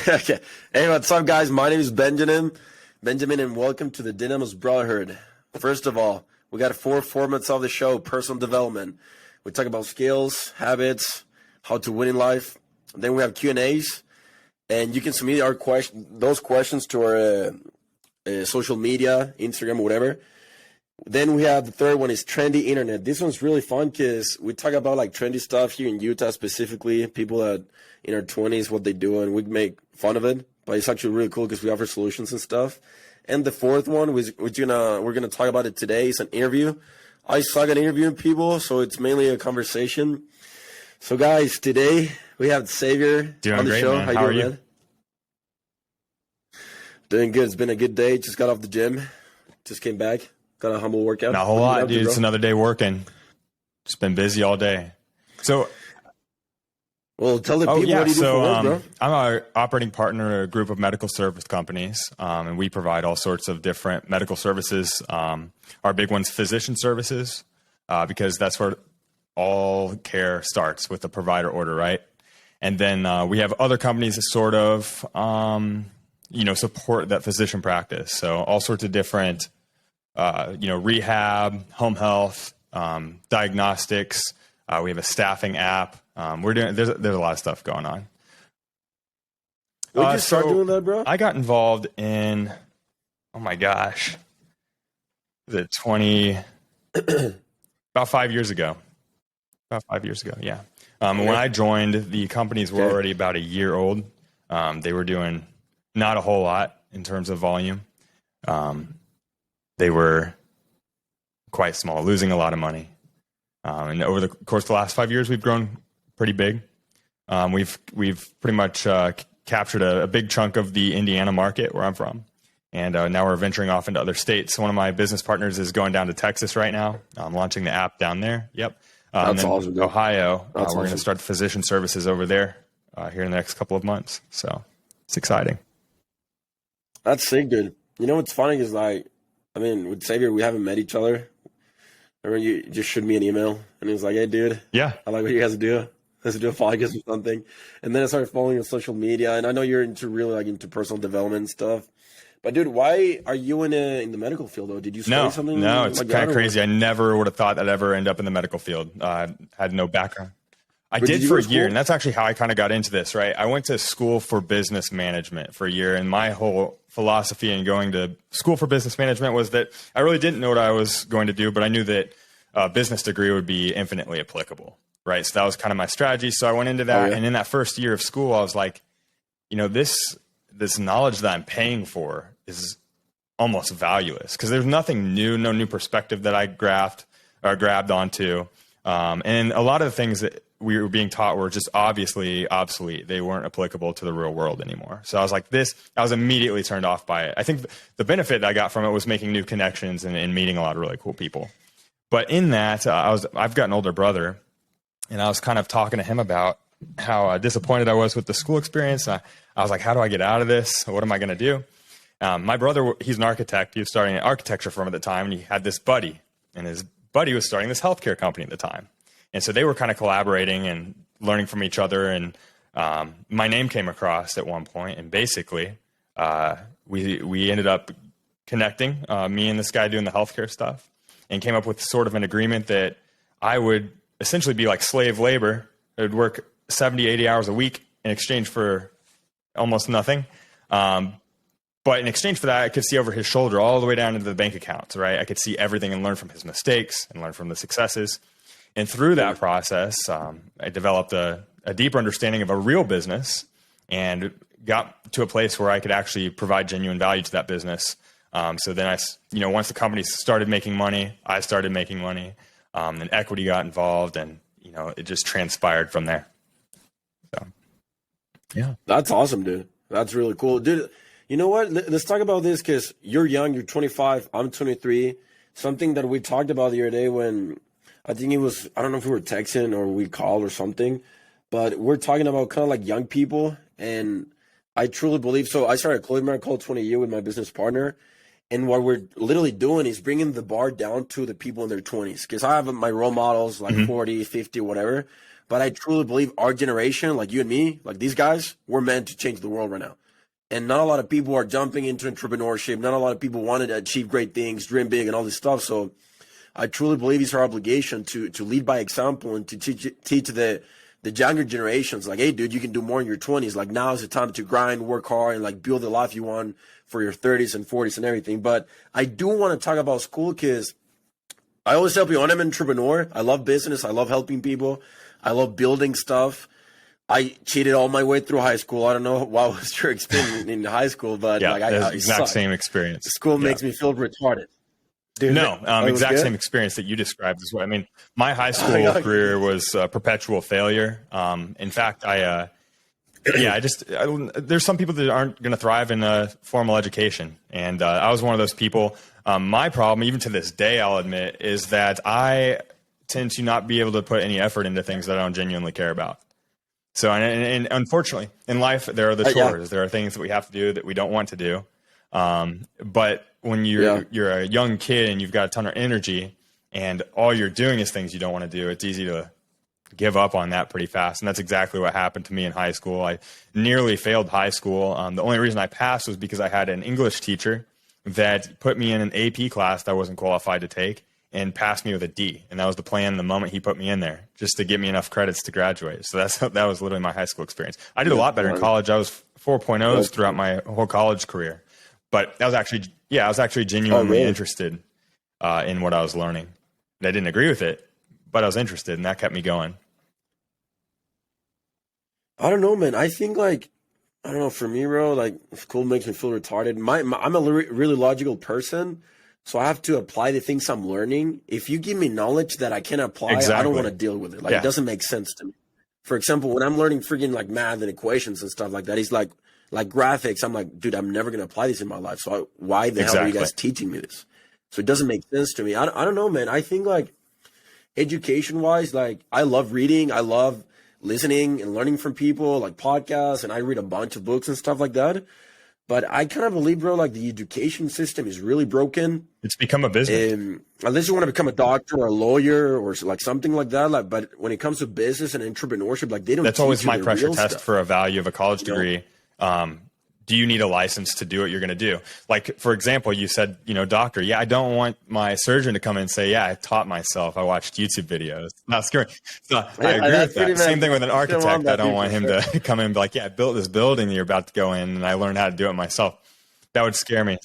Okay. Hey, what's up, guys? My name is Benjamin, and welcome to the Dynamos Brotherhood. First of all, we got 4 formats of the show: personal development. We talk about skills, habits, how to win in life. Then we have Q&As, and you can submit those questions to our social media, Instagram, or whatever. Then we have the third one is trendy internet. This one's really fun because we talk about like trendy stuff here in Utah specifically, people that in our 20s, what they do, and we make fun of it. But it's actually really cool because we offer solutions and stuff. And the fourth one, we're gonna talk about it today. It's an interview. I suck at interviewing people, so it's mainly a conversation. So guys, today we have Xavier on the great, show. man. How you doing, man? Doing good. It's been a good day. Just got off the gym. Just came back. Got a humble workout. Not a whole lot, dude. It's another day working. Just been busy all day. So, well, tell the people what do you do for work, bro? I'm an operating partner at a group of medical service companies, and we provide all sorts of different medical services. Our big one's physician services, because that's where all care starts, with the provider order, right? And then we have other companies that sort of, support that physician practice. So all sorts of different rehab, home health, diagnostics. We have a staffing app. There's a lot of stuff going on. When did you start doing that, bro? I got involved in, oh my gosh, was it about 5 years ago. About 5 years ago, yeah. When I joined, the companies were already about a year old. They were doing not a whole lot in terms of volume. They were quite small, losing a lot of money. And over the course of the last 5 years, we've grown pretty big. We've pretty much captured a big chunk of the Indiana market, where I'm from. And now we're venturing off into other states. One of my business partners is going down to Texas right now. I'm launching the app down there. Yep. That's awesome. Ohio, That's we're going to start the physician services over there here in the next couple of months. So it's exciting. That's sick, dude. You know what's funny is with Xavier, we haven't met each other. Remember, you just shoot me an email, and he was like, "Hey, dude, yeah, I like what you guys do. Let's do a podcast or something." And then I started following on social media, and I know you're into personal development and stuff. But dude, why are you in the medical field though? Did you study something? No, it's kind of crazy. I never would have thought I'd ever end up in the medical field. I had no background. I did for a year, and that's actually how I kind of got into this, right? I went to school for business management for a year, and my whole philosophy in going to school for business management was that I really didn't know what I was going to do, but I knew that a business degree would be infinitely applicable, right? So that was kind of my strategy. So I went into that, and in that first year of school, I was like, this knowledge that I'm paying for is almost valueless, because there's nothing new, no new perspective that I grabbed onto. And a lot of the things that we were being taught were just obviously obsolete. They weren't applicable to the real world anymore. So I was like, I was immediately turned off by it. I think the benefit that I got from it was making new connections and meeting a lot of really cool people. But in that, I've got an older brother, and I was kind of talking to him about how disappointed I was with the school experience. I was like, how do I get out of this? What am I going to do? My brother, he's an architect. He was starting an architecture firm at the time, and he had this buddy, and his buddy was starting this healthcare company at the time. And so they were kind of collaborating and learning from each other. And my name came across at one point, and basically we ended up connecting, me and this guy doing the healthcare stuff, and came up with sort of an agreement that I would essentially be like slave labor. I would work 70, 80 hours a week in exchange for almost nothing. But in exchange for that, I could see over his shoulder all the way down into the bank accounts, right? I could see everything and learn from his mistakes and learn from the successes. And through that process, I developed a deeper understanding of a real business and got to a place where I could actually provide genuine value to that business. So then once the company started making money, I started making money, and equity got involved, and, it just transpired from there. So, yeah. That's awesome, dude. That's really cool. Dude, you know what? Let's talk about this, because you're young, you're 25, I'm 23. Something that we talked about the other day when I think I don't know if we were texting or we called or something, but we're talking about kind of like young people. And I truly believe, so I started a clothing brand called 20 Year with my business partner. And what we're literally doing is bringing the bar down to the people in their 20s. Because I have my role models like 40, 50, whatever. But I truly believe our generation, like you and me, like these guys, we're meant to change the world right now. And not a lot of people are jumping into entrepreneurship. Not a lot of people want to achieve great things, dream big, and all this stuff. So I truly believe it's our obligation to lead by example and to teach the younger generations, like, hey, dude, you can do more in your 20s. Like, now is the time to grind, work hard, and like build the life you want for your 30s and 40s and everything. But I do want to talk about school because I always tell people I'm an entrepreneur. I love business. I love helping people. I love building stuff. I cheated all my way through high school. I don't know what was your experience in high school, but Yeah, like exact same experience. School makes me feel retarded. Dude, no, exact same experience that you described as well. I mean, my high school career was perpetual failure. In fact, there's some people that aren't going to thrive in formal education. And I was one of those people. My problem, even to this day, I'll admit, is that I tend to not be able to put any effort into things that I don't genuinely care about. So, and unfortunately, in life, there are the chores. There are things that we have to do that we don't want to do. But when you're a young kid and you've got a ton of energy and all you're doing is things you don't want to do, it's easy to give up on that pretty fast. And that's exactly what happened to me in high school. I nearly failed high school. The only reason I passed was because I had an English teacher that put me in an AP class that I wasn't qualified to take and passed me with a D. And that was the plan the moment he put me in there, just to get me enough credits to graduate. So that was literally my high school experience. I did a lot better in college. I was 4.0s throughout my whole college career. But I was actually genuinely interested in what I was learning. And I didn't agree with it, but I was interested, and that kept me going. I don't know, man. I think like, I don't know, for me, bro, like school makes me feel retarded. I'm a really logical person, so I have to apply the things I'm learning. If you give me knowledge that I can't apply, I don't want to deal with it. Like, it doesn't make sense to me. For example, when I'm learning freaking like math and equations and stuff like that, it's like graphics, I'm like, dude, I'm never going to apply this in my life. So why the hell are you guys teaching me this? So it doesn't make sense to me. I don't know, man. I think like education wise, like I love reading. I love listening and learning from people, like podcasts. And I read a bunch of books and stuff like that. But I kind of believe, bro, like the education system is really broken. It's become a business. Unless you want to become a doctor or a lawyer or like something like that. Like, but when it comes to business and entrepreneurship, like they don't. That's always my pressure test for a value of a college degree. Do you need a license to do what you're going to do? Like, for example, you said, doctor. Yeah, I don't want my surgeon to come in and say, yeah, I taught myself. I watched YouTube videos. Not scary. So I agree with that. Same thing with an architect. I don't want him to come in and be like, yeah, I built this building that you're about to go in and I learned how to do it myself. That would scare me.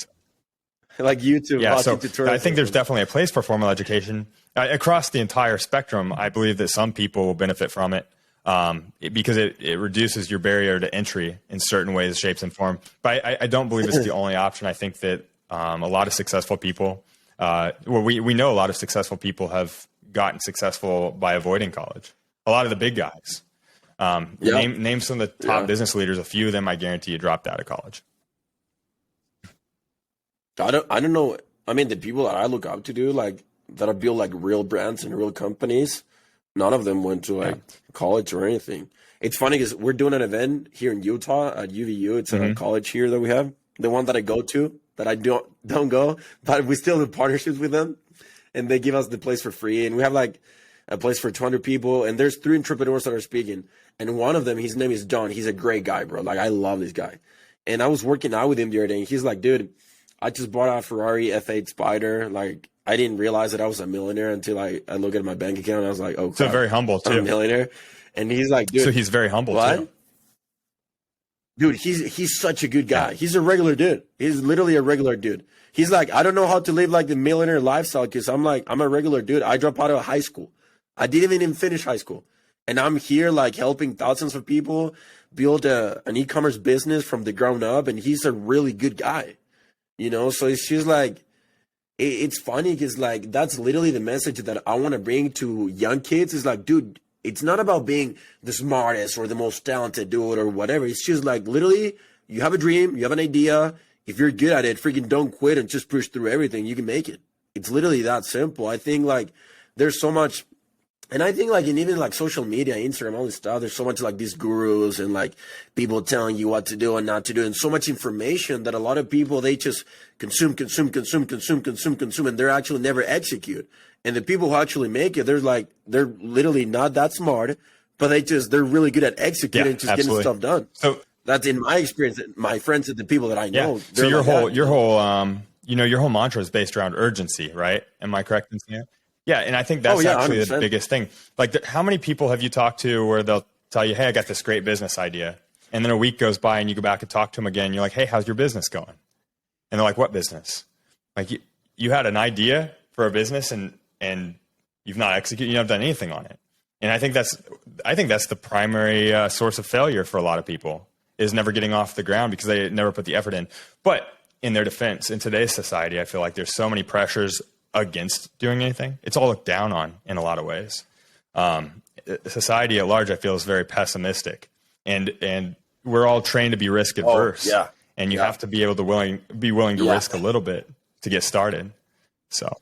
Like YouTube. Yeah, so I think there's definitely a place for formal education. Across the entire spectrum, I believe that some people will benefit from it. Because it reduces your barrier to entry in certain ways, shapes, and form. But I don't believe it's the only option. I think that a lot of successful people, we know a lot of successful people have gotten successful by avoiding college. A lot of the big guys. Name some of the top business leaders. A few of them, I guarantee you, dropped out of college. I don't know. I mean, the people that I look up to do like that are build like real brands and real companies. None of them went to like college or anything. It's funny because we're doing an event here in Utah at UVU. It's a college here that we have. The one that I go to, that I don't go, but we still have partnerships with them, and they give us the place for free. And we have like a place for 200 people, and there's 3 entrepreneurs that are speaking. And one of them, his name is John. He's a great guy, bro. Like, I love this guy. And I was working out with him the other day, and he's like, dude, I just bought a Ferrari F8 Spider. Like, I didn't realize that I was a millionaire until I look at my bank account and I was like, oh, crap, so very humble too. I'm a millionaire. And he's like, dude. So he's very humble too. Dude, he's such a good guy. Yeah. He's a regular dude. He's literally a regular dude. He's like, I don't know how to live like the millionaire lifestyle because I'm a regular dude. I dropped out of high school. I didn't even finish high school. And I'm here like helping thousands of people build an e-commerce business from the ground up. And he's a really good guy, So it's just like, it's funny because like that's literally the message that I want to bring to young kids is like, dude, it's not about being the smartest or the most talented dude or whatever. It's just like literally you have a dream, you have an idea. If you're good at it, freaking don't quit and just push through everything. You can make it. It's literally that simple. I think like there's so much. And I think like in even like social media, Instagram, all this stuff, there's so much like these gurus and like people telling you what to do and not to do, and so much information that a lot of people, they just consume, and they're actually never execute. And the people who actually make it, they're literally not that smart, but they're really good at executing, just getting stuff done. So that's in my experience. My friends and the people that I know. Yeah. So your whole mantra is based around urgency, right? Am I correct in saying that? Yeah, and I think that's actually 100%. The biggest thing. Like, how many people have you talked to where they'll tell you, "Hey, I got this great business idea," and then a week goes by and you go back and talk to them again. And you're like, "Hey, how's your business going?" And they're like, "What business?" Like, you had an idea for a business and you've not executed. You haven't done anything on it. And I think that's the primary source of failure for a lot of people, is never getting off the ground because they never put the effort in. But in their defense, in today's society, I feel like there's so many pressures against doing anything. It's all looked down on in a lot of ways. Society at large, I feel, is very pessimistic, and we're all trained to be risk adverse. And you have to be able to be willing to risk a little bit to get started. So,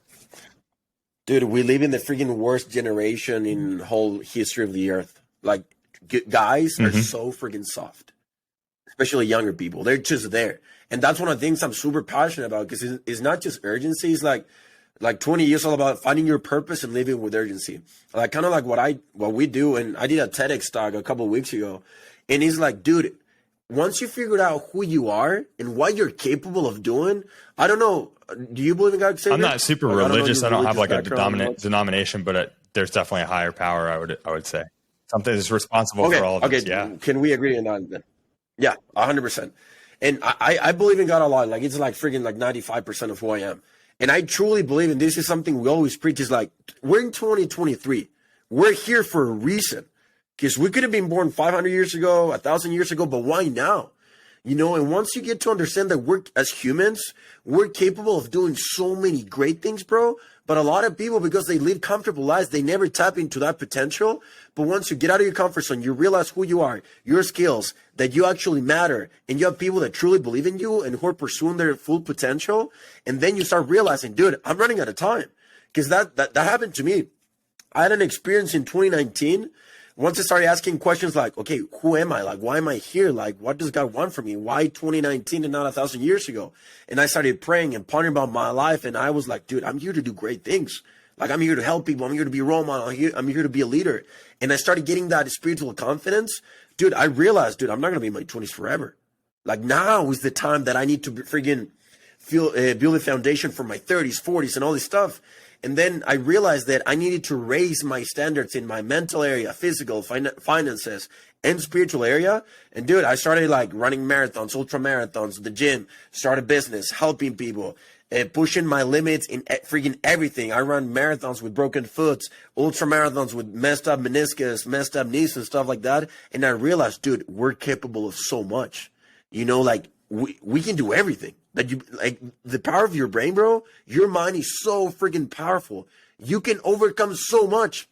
dude, we live in the freaking worst generation in the whole history of the earth. Like, guys are so freaking soft, especially younger people. They're just there. And that's one of the things I'm super passionate about, because it's not just urgency. It's like 20 years all about finding your purpose and living with urgency. Like, kind of like what we do. And I did a TEDx talk a couple of weeks ago. And he's like, dude, once you figure out who you are and what you're capable of doing, I don't know. Do you believe in God? Xavier? I'm not super religious. I don't have like a denomination, but there's definitely a higher power, I would say. Something that's responsible for all of us. Yeah. Can we agree on that then? Yeah, 100%. And I believe in God a lot. Like, it's like freaking like 95% of who I am. And I truly believe, and this is something we always preach, is like, we're in 2023. We're here for a reason. Because we could have been born 500 years ago, 1,000 years ago, but why now? You know, and once you get to understand that we're, as humans, we're capable of doing so many great things, bro. But a lot of people, because they live comfortable lives, they never tap into that potential. But once you get out of your comfort zone, you realize who you are, your skills, that you actually matter, and you have people that truly believe in you and who are pursuing their full potential. And then you start realizing, dude, I'm running out of time. Because that happened to me. I had an experience in 2019. Once I started asking questions like, okay, who am I? Like, why am I here? Like, what does God want from me? Why 2019 and not 1,000 years ago? And I started praying and pondering about my life. And I was like, dude, I'm here to do great things. Like, I'm here to help people. I'm here to be a role model. I'm here to be a leader. And I started getting that spiritual confidence. Dude, I realized, dude, I'm not going to be in my 20s forever. Like, now is the time that I need to friggin' build a foundation for my 30s, 40s, and all this stuff. And then I realized that I needed to raise my standards in my mental area, physical, finances, and spiritual area. And dude, I started like running marathons, ultra marathons, the gym, start a business, helping people, pushing my limits in freaking everything. I run marathons with broken foots, ultra marathons with messed up meniscus, messed up knees and stuff like that. And I realized, dude, we're capable of so much. You know, like we can do everything. That you like the power of your brain, bro. Your mind is so freaking powerful. You can overcome so much.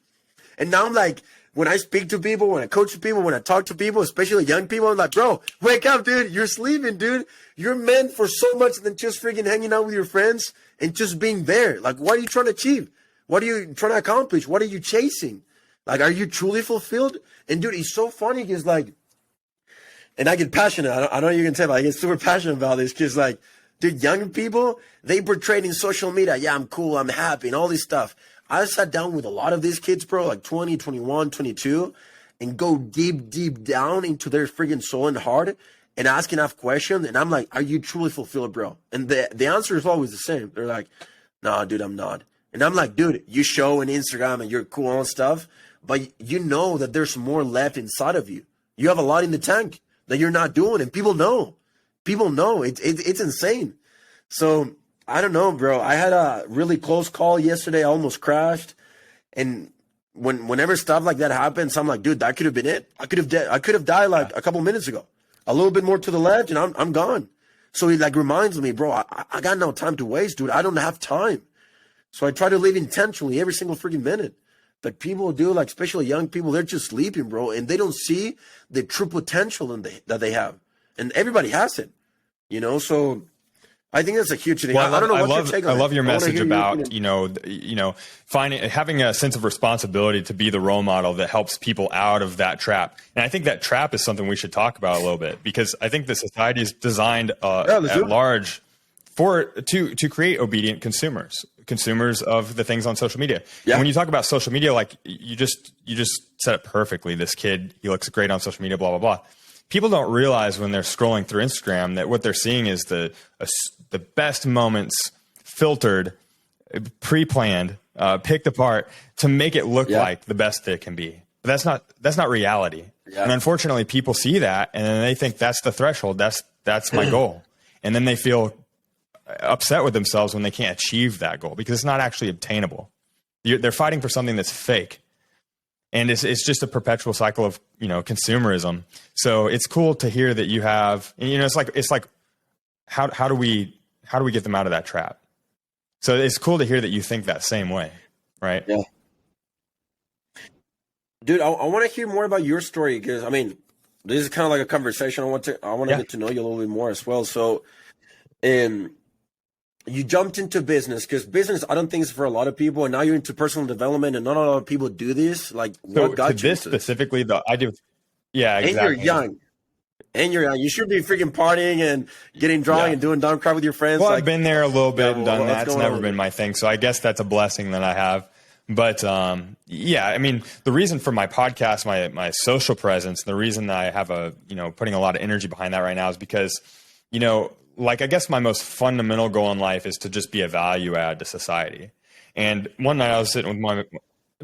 And now I'm like, when I speak to people, when I coach people, when I talk to people, especially young people, I'm like, bro, wake up, dude. You're sleeping, dude. You're meant for so much than just freaking hanging out with your friends and just being there. Like, what are you trying to achieve? What are you trying to accomplish? What are you chasing? Like, are you truly fulfilled? And dude, it's so funny because like, and I get passionate. I know you can tell, but I get super passionate about this because like, dude, young people, they portrayed in social media, yeah, I'm cool, I'm happy, and all this stuff. I sat down with a lot of these kids, bro, like 20, 21, 22, and go deep, deep down into their freaking soul and heart and ask enough questions. And I'm like, are you truly fulfilled, bro? And the answer is always the same. They're like, nah, dude, I'm not. And I'm like, dude, you show on Instagram and you're cool and stuff, but you know that there's more left inside of you. You have a lot in the tank that you're not doing, and people know. People know. It's insane. So I don't know, bro. I had a really close call yesterday. I almost crashed. And whenever stuff like that happens, I'm like, dude, that could have been it. I could have died like a couple minutes ago. A little bit more to the left, and I'm gone. So it like reminds me, bro, I got no time to waste, dude. I don't have time. So I try to live intentionally every single freaking minute. But people do, like especially young people, they're just sleeping, bro, and they don't see the true potential that they have. And everybody has it, you know. So I think that's a huge thing. Well, I don't know what's your take on it. I love your message about finding having a sense of responsibility to be the role model that helps people out of that trap. And I think that trap is something we should talk about a little bit, because I think the society is designed at large to create obedient consumers. consumers of the things on social media. Yeah. And when you talk about social media, like you just said it perfectly. This kid, he looks great on social media, blah, blah, blah. People don't realize when they're scrolling through Instagram that what they're seeing is the best moments filtered, pre-planned, picked apart to make it look like the best that it can be. But that's not reality. Yeah. And unfortunately, people see that and then they think that's the threshold. That's my goal. And then they feel upset with themselves when they can't achieve that goal because it's not actually obtainable. They're fighting for something that's fake. And it's just a perpetual cycle of, consumerism. So it's cool to hear that you have, it's like, how do we get them out of that trap? So it's cool to hear that you think that same way. Right. Yeah. Dude, I want to hear more about your story because this is kind of like a conversation. I want to get to know you a little bit more as well. So, you jumped into business because business, I don't think is for a lot of people, and now you're into personal development, and not a lot of people do this. Like, what got you this specifically? I do. Yeah, exactly. And you're young. You should be freaking partying and getting drunk and doing dumb crap with your friends. Well, I've been there a little bit and done that. It's never been my thing, so I guess that's a blessing that I have. But the reason for my podcast, my social presence, the reason that I have putting a lot of energy behind that right now is because, I guess my most fundamental goal in life is to just be a value add to society. And one night I was sitting with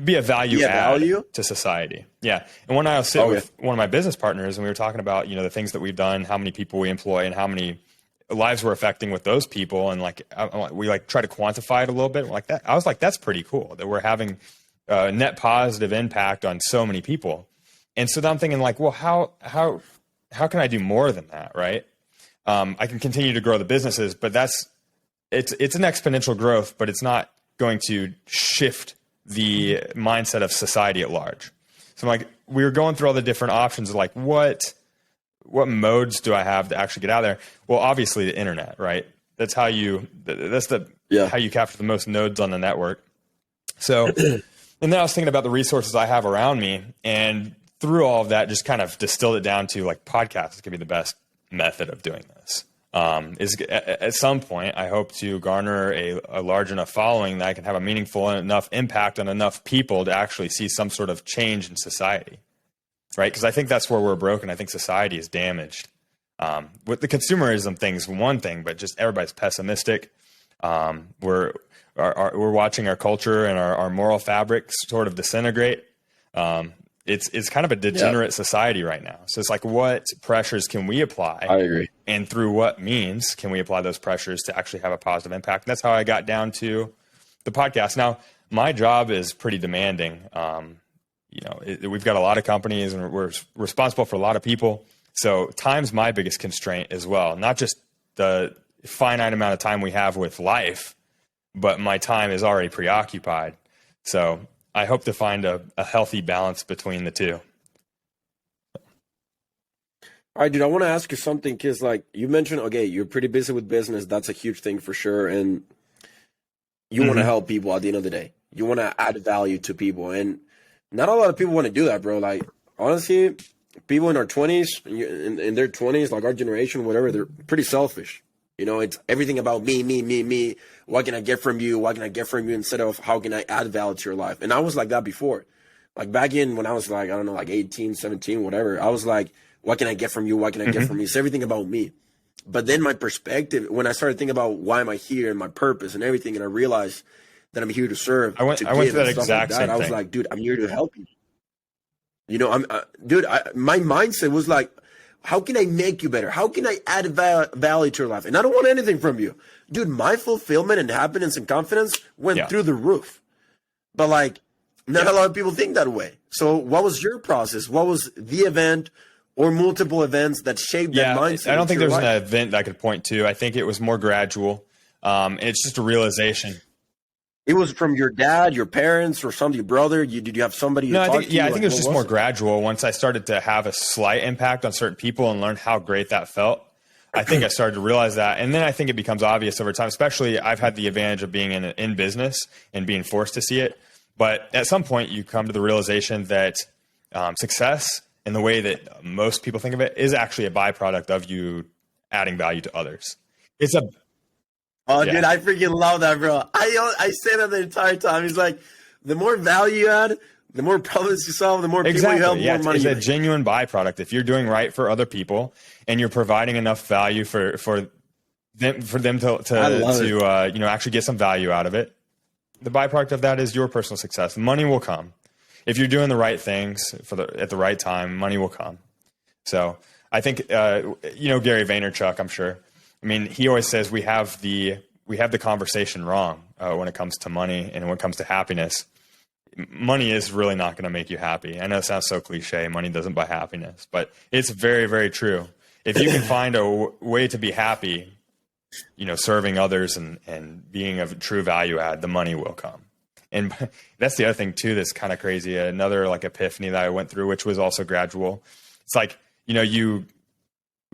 be a value add to society. Yeah. And one night I was sitting with one of my business partners and we were talking about, the things that we've done, how many people we employ and how many lives we're affecting with those people. And we try to quantify it a little bit like that. I was like, that's pretty cool that we're having a net positive impact on so many people. And so then I'm thinking well, how can I do more than that? Right. I can continue to grow the businesses, but it's an exponential growth, but it's not going to shift the mindset of society at large. So we were going through all the different options of what modes do I have to actually get out there? Well, obviously the internet, right? That's how how you capture the most nodes on the network. So, and then I was thinking about the resources I have around me, and through all of that, just kind of distilled it down to podcasts could be the best method of doing this. At some point, I hope to garner a large enough following that I can have a meaningful enough impact on enough people to actually see some sort of change in society, right? Because I think that's where we're broken. I think society is damaged. With the consumerism thing's one thing, but just everybody's pessimistic. We're watching our culture and our moral fabric sort of disintegrate. It's kind of a degenerate society right now. So it's what pressures can we apply? I agree. And through what means can we apply those pressures to actually have a positive impact? And that's how I got down to the podcast. Now, my job is pretty demanding. We've got a lot of companies and we're responsible for a lot of people. So time's my biggest constraint as well. Not just the finite amount of time we have with life, but my time is already preoccupied. So I hope to find a healthy balance between the two. All right, dude, I want to ask you something because, you mentioned, okay, you're pretty busy with business. That's a huge thing for sure. And you want to help people at the end of the day. You want to add value to people. And not a lot of people want to do that, bro. Honestly, people in our 20s, in their 20s, our generation, whatever, they're pretty selfish. It's everything about me, me, me, me. What can I get from you? What can I get from you instead of how can I add value to your life? And I was like that before. Back in when I was 18, 17, whatever, I was like, what can I get from you? What can I get from you? It's everything about me. But then my perspective, when I started thinking about why am I here and my purpose and everything, and I realized that I'm here to serve, I went through that exact same thing. I was like, dude, I'm here to help you. My mindset was how can I make you better? How can I add value to your life? And I don't want anything from you. Dude, my fulfillment and happiness and confidence went through the roof. But not a lot of people think that way. So what was your process? What was the event or multiple events that shaped that mindset? I don't think there's an event that I could point to. I think it was more gradual. It's just a realization. It was from your dad, your parents, or your brother? Did you have somebody to talk to? I think it was just more gradual. Once I started to have a slight impact on certain people and learn how great that felt, I think I started to realize that. And then I think it becomes obvious over time, especially I've had the advantage of being in business and being forced to see it. But at some point, you come to the realization that success in the way that most people think of it is actually a byproduct of you adding value to others. Oh, Yeah. dude, I freaking love that, bro. I say that the entire time. He's like, the more value you add, the more problems you solve, the more people you help, Yeah, more money it's you a make. genuine byproduct. If you're doing right for other people and you're providing enough value for them I love it. you know, actually get some value out of it, the byproduct of that is your personal success. Money will come if you're doing the right things at the right time. Money will come. So I think you know Gary Vaynerchuk, I'm sure. I mean, he always says we have the conversation wrong when it comes to money and when it comes to happiness. Money is really not going to make you happy. I know it sounds so cliche. Money doesn't buy happiness, but it's very, very true. If you can find a way to be happy, you know, serving others and being of true value add, the money will come. And that's the other thing too that's kind of crazy. Another like epiphany that I went through, which was also gradual. It's like, you know, you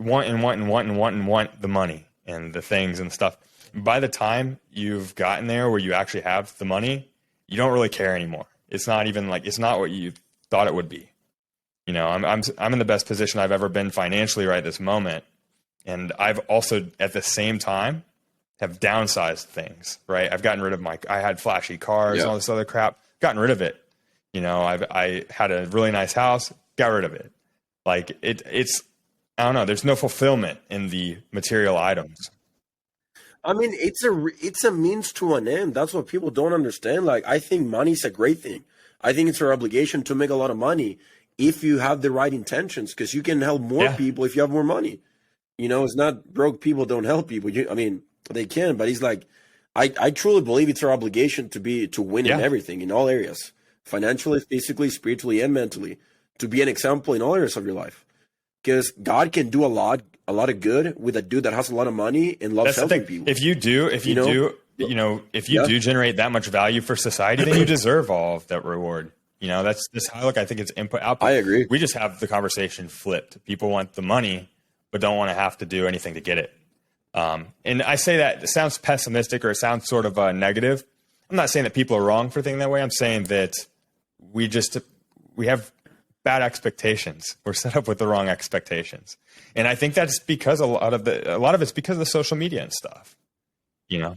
want the money and the things and stuff. By the time you've gotten there where you actually have the money, you don't really care anymore. It's not even like, it's not what you thought it would be. You know, I'm in the best position I've ever been financially right this moment. And I've also at the same time have downsized things, right? I've gotten rid of I had flashy cars and all this other crap, gotten rid of it. You know, I had a really nice house, got rid of it. Like it's, I don't know, there's no fulfillment in the material items. I mean, it's a means to an end. That's what people don't understand. Like, I think money's a great thing. I think it's our obligation to make a lot of money if you have the right intentions, because you can help more people if you have more money. You know, it's not broke people don't help people. I mean, they can, but he's like, I truly believe it's our obligation to win in everything, in all areas, financially, physically, spiritually, and mentally, to be an example in all areas of your life. Because God can do a lot of good with a dude that has a lot of money and loves helping people. If you do generate that much value for society, then you deserve all of that reward. You know, that's how I look. I think it's input output. I agree. We just have the conversation flipped. People want the money, but don't want to have to do anything to get it. And I say that it sounds pessimistic or it sounds sort of negative. I'm not saying that people are wrong for thinking that way. I'm saying that we have bad expectations. We're set up with the wrong expectations. And I think that's because a lot of it's because of the social media and stuff. You know,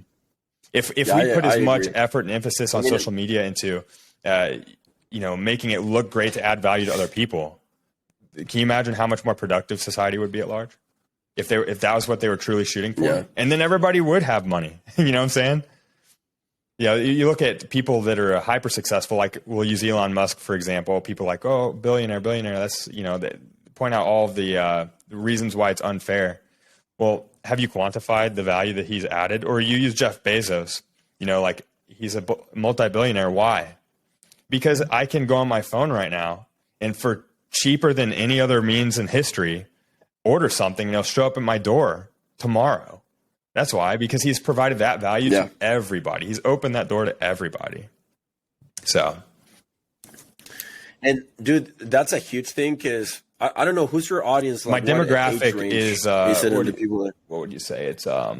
if we put as much effort and emphasis on social media into, you know, making it look great to add value to other people, can you imagine how much more productive society would be at large? If that was what they were truly shooting for? Yeah. And then everybody would have money. You know what I'm saying? Yeah, you look at people that are hyper successful, like we'll use Elon Musk, for example. People like, oh, billionaire. That's, you know, they point out all of the reasons why it's unfair. Well, have you quantified the value that he's added? Or you use Jeff Bezos, you know, like he's a multi-billionaire. Why? Because I can go on my phone right now and for cheaper than any other means in history, order something and it'll show up at my door tomorrow. That's why, because he's provided that value to everybody. He's opened that door to everybody. So. And dude, that's a huge thing because I don't know who's your audience. Like, my demographic is, what would you say? It's, I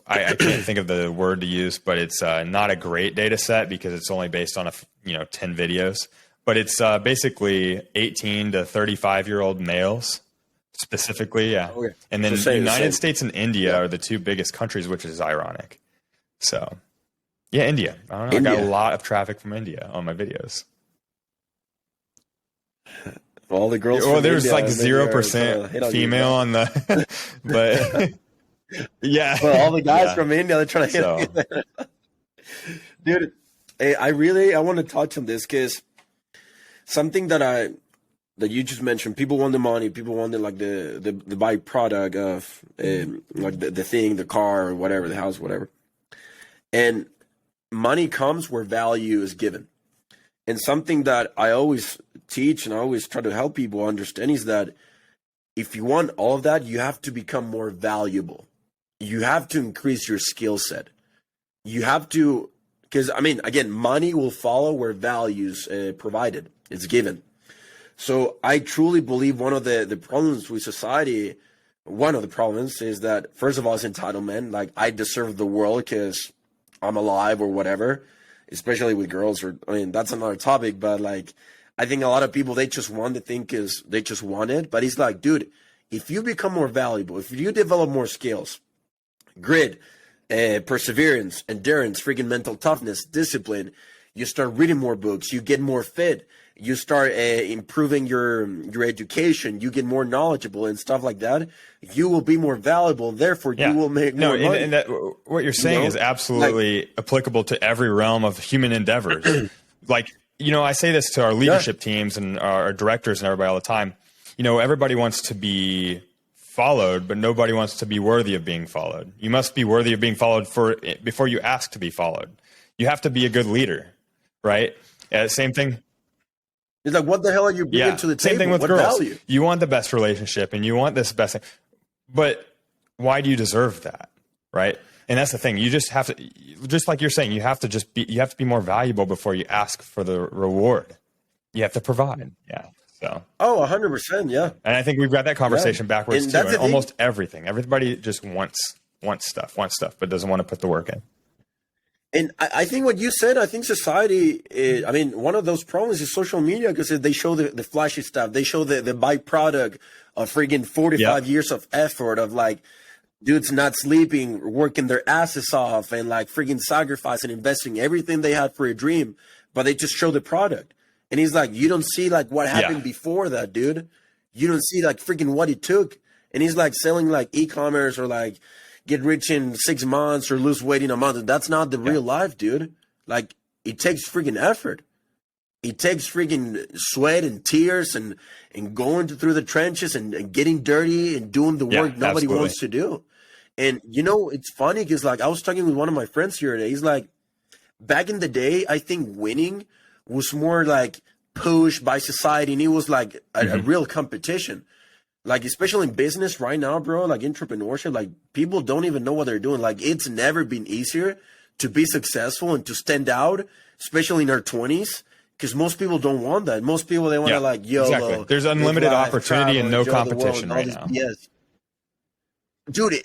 can't think of the word to use, but it's not a great data set because it's only based on 10 videos, but it's basically 18 to 35-year-old males. Specifically, yeah. Okay. And then the United States and India are the two biggest countries, which is ironic. So, yeah, India. I don't know. India. I got a lot of traffic from India on my videos. All the girls. Well, there's like 0% female on the, but yeah. Well, all the guys from India, they're trying to hit you. Dude, hey, I want to touch on this because something that you just mentioned, people want the money, people want like the byproduct of like the thing, the car, or whatever, the house, whatever. And money comes where value is given. And something that I always teach and I always try to help people understand is that if you want all of that, you have to become more valuable. You have to increase your skill set. You have to, because I mean, again, money will follow where values provided. It's given. So I truly believe one of the problems with society, one of the problems is that, first of all, it's entitlement. Like, I deserve the world because I'm alive or whatever, especially with girls. Or, I mean, that's another topic. But, like, I think a lot of people, they just want the thing because they just want it. But it's like, dude, if you become more valuable, if you develop more skills, grit, perseverance, endurance, freaking mental toughness, discipline. You start reading more books. You get more fit. You start improving your education. You get more knowledgeable and stuff like that. You will be more valuable. Therefore, you will make more money. And that, what you're saying is absolutely applicable to every realm of human endeavors. Like, I say this to our leadership teams and our directors and everybody all the time. Everybody wants to be followed, but nobody wants to be worthy of being followed. You must be worthy of being followed before you ask to be followed. You have to be a good leader, right? Same thing. It's like, what the hell are you bringing to the table? Same thing with what girls. Value? You want the best relationship and you want this best thing, but why do you deserve that, right? And that's the thing. You just have to, just like you're saying, you have to be more valuable before you ask for the reward. You have to provide. Yeah. So. Oh, 100%. Yeah. And I think we've got that conversation backwards too. And almost everything. Everybody just wants stuff, but doesn't want to put the work in. And I think what you said, I think society, one of those problems is social media, because they show the flashy stuff. They show the byproduct of freaking 45 years of effort of like dudes not sleeping, working their asses off, and like freaking sacrificing, investing everything they had for a dream, but they just show the product. And he's like, you don't see like what happened before that, dude. You don't see like freaking what it took. And he's like selling like e-commerce or like get rich in 6 months or lose weight in a month. That's not the real life, dude. Like, it takes freaking effort. It takes freaking sweat and tears and going through the trenches and getting dirty and doing the work nobody wants to do. And, it's funny because, like, I was talking with one of my friends here today. He's like, back in the day, I think winning was more like pushed by society, and it was like a real competition. Like, especially in business right now, bro, like entrepreneurship, like people don't even know what they're doing. Like, it's never been easier to be successful and to stand out, especially in our 20s, because most people don't want that. Most people, they want to like, YOLO. Exactly. There's unlimited opportunity and no competition right now. Yes. Dude,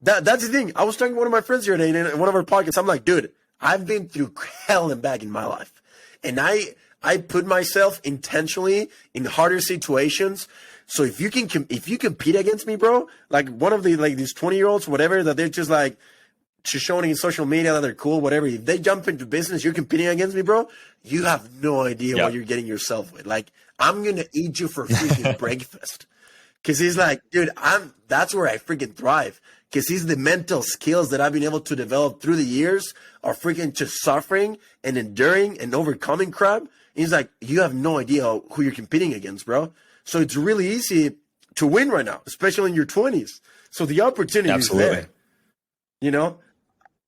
that's the thing. I was talking to one of my friends here today in one of our podcasts. I'm like, dude, I've been through hell and back in my life. And I put myself intentionally in harder situations. So if you compete against me, bro, like one of these 20-year-olds, whatever, that they're just like just showing in social media that they're cool, whatever. If they jump into business, you're competing against me, bro. You have no idea what you're getting yourself with. Like, I'm gonna eat you for freaking breakfast. Cause he's like, dude, that's where I freaking thrive. Cause he's the mental skills that I've been able to develop through the years are freaking just suffering and enduring and overcoming crap. And he's like, you have no idea who you're competing against, bro. So it's really easy to win right now, especially in your 20s. So the opportunity is there.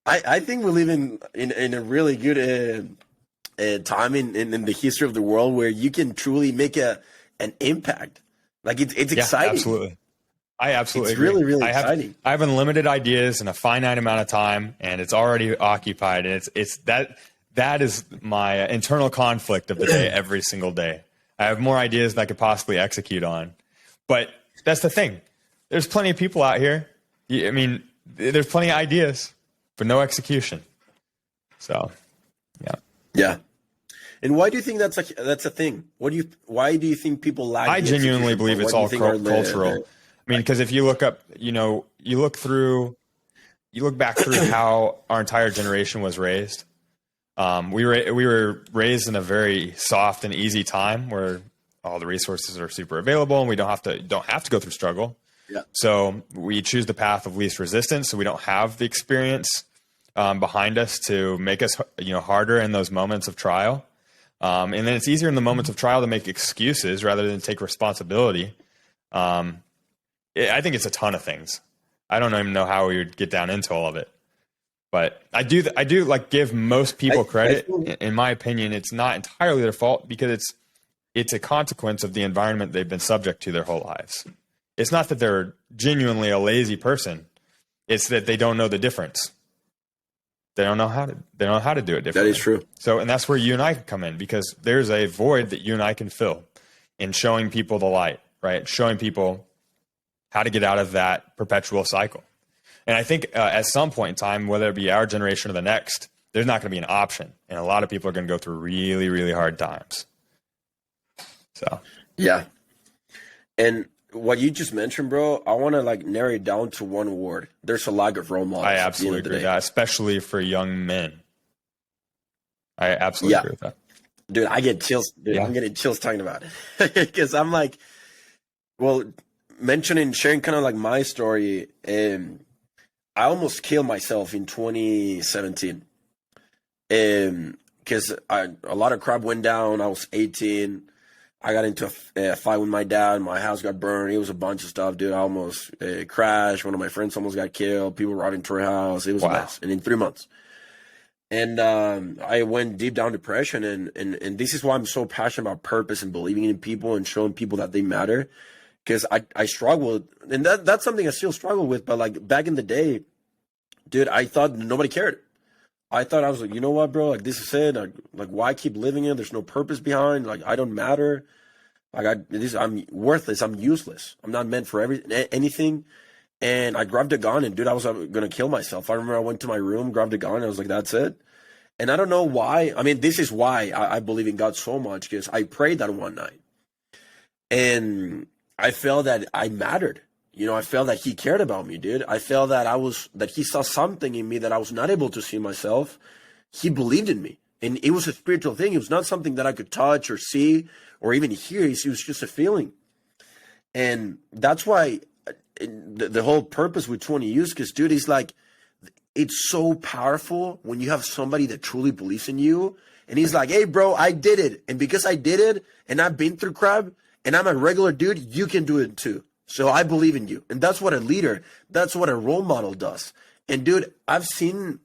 I think we live in a really good time in the history of the world where you can truly make an impact. Like, it's exciting. Absolutely. I absolutely agree. It's really, really exciting. I have unlimited ideas in a finite amount of time, and it's already occupied. And it's that is my internal conflict of the day every single day. I have more ideas than I could possibly execute on. But that's the thing. There's plenty of people out here. I mean, there's plenty of ideas, but no execution. So, yeah. Yeah. And why do you think that's a thing? Why do you think people lack? I genuinely believe it's all cultural. I mean, because if you look up, you look back through how our entire generation was raised. We were raised in a very soft and easy time where all the resources are super available and we don't have to go through struggle. Yeah. So we choose the path of least resistance. So we don't have the experience behind us to make us harder in those moments of trial. And then it's easier in the moments of trial to make excuses rather than take responsibility. I think it's a ton of things. I don't even know how we would get down into all of it. But I do like give most people credit. In my opinion, it's not entirely their fault because it's a consequence of the environment they've been subject to their whole lives. It's not that they're genuinely a lazy person. It's that they don't know the difference. They don't know how to do it differently. That is true. So, and that's where you and I come in, because there's a void that you and I can fill in showing people the light, right? Showing people how to get out of that perpetual cycle. And I think at some point in time, whether it be our generation or the next, there's not going to be an option. And a lot of people are going to go through really, really hard times. So, yeah. And what you just mentioned, bro, I want to like narrow it down to one word. There's a lack of role models. I absolutely agree with that, especially for young men. I absolutely agree with that. Dude, I get chills. Dude, I'm getting chills talking about it. Because I'm like, well, sharing kind of like my story, I almost killed myself in 2017. Because a lot of crap went down. I was 18. I got into a fight with my dad. My house got burned. It was a bunch of stuff, dude. I almost crashed. One of my friends almost got killed. People were out into our house. It was a mess. And in 3 months. And I went deep down depression. And this is why I'm so passionate about purpose and believing in people and showing people that they matter. Because I struggled. And that's something I still struggle with. But like back in the day, dude, I thought nobody cared. I thought I was like, you know what, bro? Like, this is it. Like, why keep living it? There's no purpose behind. Like, I don't matter. Like, I'm worthless. I'm useless. I'm not meant for anything. And I grabbed a gun and, dude, I was gonna kill myself. I remember I went to my room, grabbed a gun, and I was like, that's it. And I don't know why. I mean, this is why I believe in God so much, because I prayed that one night, and I felt that I mattered. You know, I felt that he cared about me, dude. I felt that that he saw something in me that I was not able to see myself. He believed in me. And it was a spiritual thing. It was not something that I could touch or see or even hear. It was just a feeling. And that's why the whole purpose with 20 Youth, because, dude, it's like, it's so powerful when you have somebody that truly believes in you. And he's like, hey, bro, I did it. And because I did it and I've been through crap and I'm a regular dude, you can do it too. So I believe in you. And that's what a leader, that's what a role model does. And dude, I've seen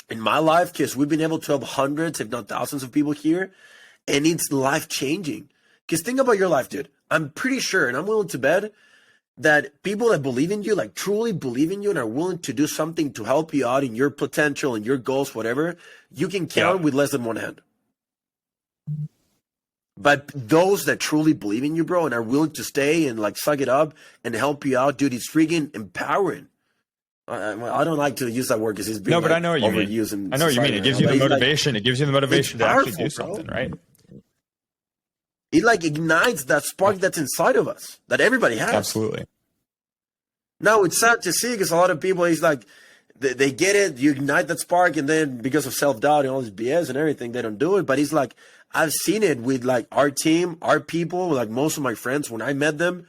in my life, because we've been able to help hundreds, if not thousands of people here, and it's life changing. Because think about your life, dude. I'm pretty sure, and I'm willing to bet, that people that believe in you, like truly believe in you and are willing to do something to help you out in your potential and your goals, whatever, you can count with less than one hand. But those that truly believe in you, bro, and are willing to stay and like suck it up and help you out, dude, it's freaking empowering. I don't like to use that word because it's been but I know what you mean. I know what you mean. It gives you the motivation. It gives you the motivation to actually do something, right? It like ignites that spark that's inside of us that everybody has. Absolutely. Now it's sad to see because a lot of people, it's like they get it, you ignite that spark, and then because of self-doubt and all this BS and everything, they don't do it. But it's like, I've seen it with like our team, our people, like most of my friends, when I met them,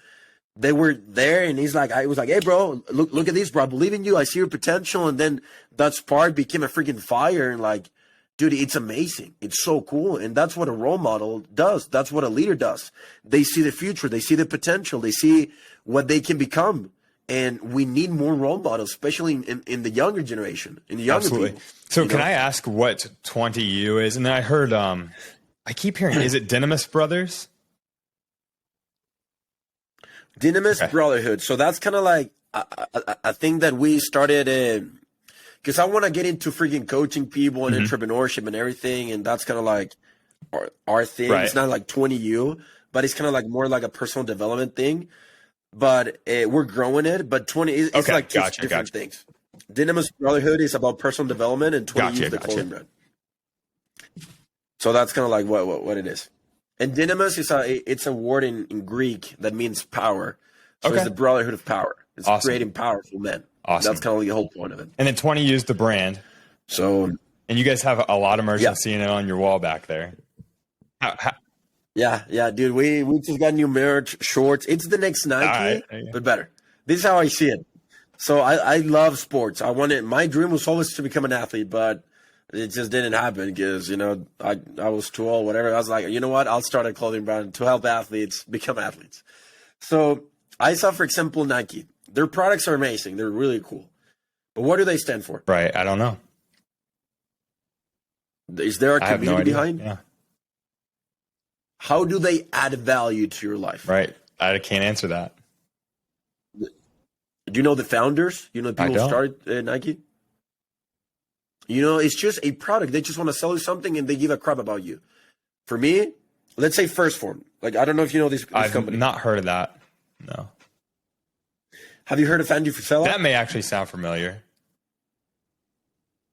they were there, and I was like, hey, bro, look at this, bro. I believe in you. I see your potential. And then that spark became a freaking fire. And like, dude, it's amazing. It's so cool. And that's what a role model does. That's what a leader does. They see the future. They see the potential. They see what they can become. And we need more role models, especially in the younger generation, in the younger people. So can I ask what 20U is? And then I heard, I keep hearing, is it Dynamis Brothers? Dynamis Brotherhood. So that's kind of like a thing that we started because I want to get into freaking coaching people and entrepreneurship and everything. And that's kind of like our thing. Right. It's not like 20U, but it's kind of like more like a personal development thing. But we're growing it. But 20 it's like two different things. Dynamis Brotherhood is about personal development, and 20 is the clothing brand. So that's kind of like what it is. And Dynamis is it's a word in Greek that means power. So it's the brotherhood of power. It's creating powerful men. Awesome. That's kind of like the whole point of it. And then 20 used the brand. So, and you guys have a lot of merch. I'm seeing it on your wall back there. Yeah, dude. We just got new merch, shorts. It's the next Nike, but better. This is how I see it. So I love sports. My dream was always to become an athlete, but it just didn't happen because, I was too old, whatever. I was like, you know what? I'll start a clothing brand to help athletes become athletes. So I saw, for example, Nike. Their products are amazing. They're really cool. But what do they stand for? Right. I don't know. Is there a community behind? Yeah. How do they add value to your life? Right. I can't answer that. Do you know the founders? You know the people who started Nike? It's just a product. They just want to sell you something and they give a crap about you. For me, let's say First Form. Like, I don't know if you know this company. I've not heard of that. No. Have you heard of Andy Frisella? That may actually sound familiar.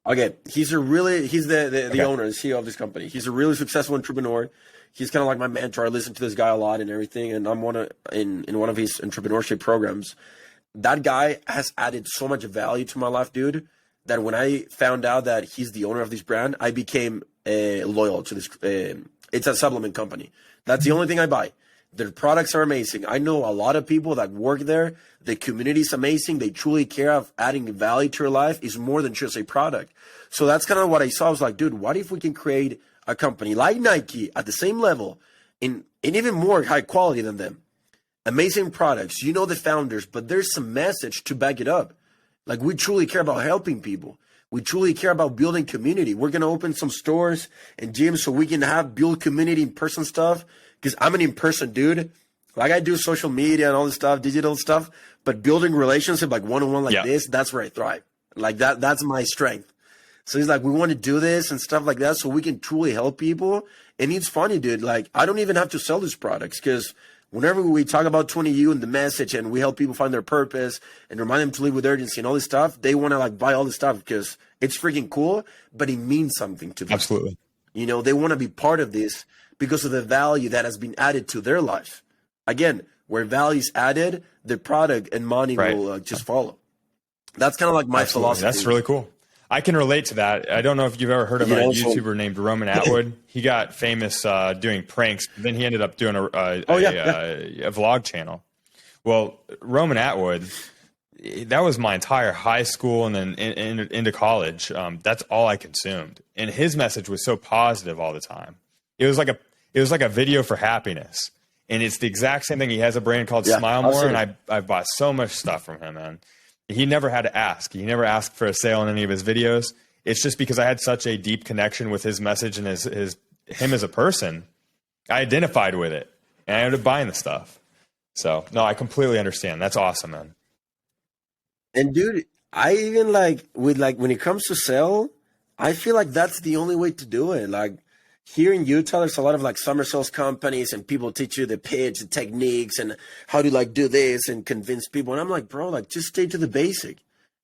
Okay. He's the owner, the CEO of this company. He's a really successful entrepreneur. he's kind of like my mentor. I listen to this guy a lot and everything, and I'm in one of his entrepreneurship programs. That guy has added so much value to my life, dude, that when I found out that he's the owner of this brand, I became loyal to this. It's a supplement company. That's the only thing I buy. Their products are amazing. I know a lot of people that work there. The community is amazing. They truly care of adding value to your life is more than just a product. So that's kind of what I saw. I was like, dude, what if we can create a company like Nike at the same level in even more high quality than them? Amazing products. You know the founders, but there's some message to back it up. Like, we truly care about helping people. We truly care about building community. We're going to open some stores and gyms so we can build community in-person stuff. Because I'm an in-person dude. Like, I do social media and all this stuff, digital stuff, but building relationship like one-on-one like this, that's where I thrive. Like that's my strength. So he's like, we want to do this and stuff like that so we can truly help people. And it's funny, dude. Like, I don't even have to sell these products because whenever we talk about 20U and the message and we help people find their purpose and remind them to live with urgency and all this stuff, they want to like buy all this stuff because it's freaking cool, but it means something to them. Absolutely. You know, they want to be part of this because of the value that has been added to their life. Again, where value is added, the product and money will just follow. That's kind of like my philosophy. That's really cool. I can relate to that. I don't know if you've ever heard of a YouTuber named Roman Atwood. He got famous doing pranks. Then he ended up doing a vlog channel. Well, Roman Atwood, that was my entire high school and then into college. That's all I consumed. And his message was so positive all the time. It was like a video for happiness. And it's the exact same thing. He has a brand called Smile More, and I've bought so much stuff from him, man. He never had to ask. He never asked for a sale in any of his videos. It's just because I had such a deep connection with his message and him as a person. I identified with it, and I ended up buying the stuff. So, no, I completely understand. That's awesome, man. And dude, I even when it comes to sell, I feel like that's the only way to do it. Like, here in Utah, there's a lot of like summer sales companies and people teach you the pitch, the techniques and how to like do this and convince people. And I'm like, bro, like just stay to the basic.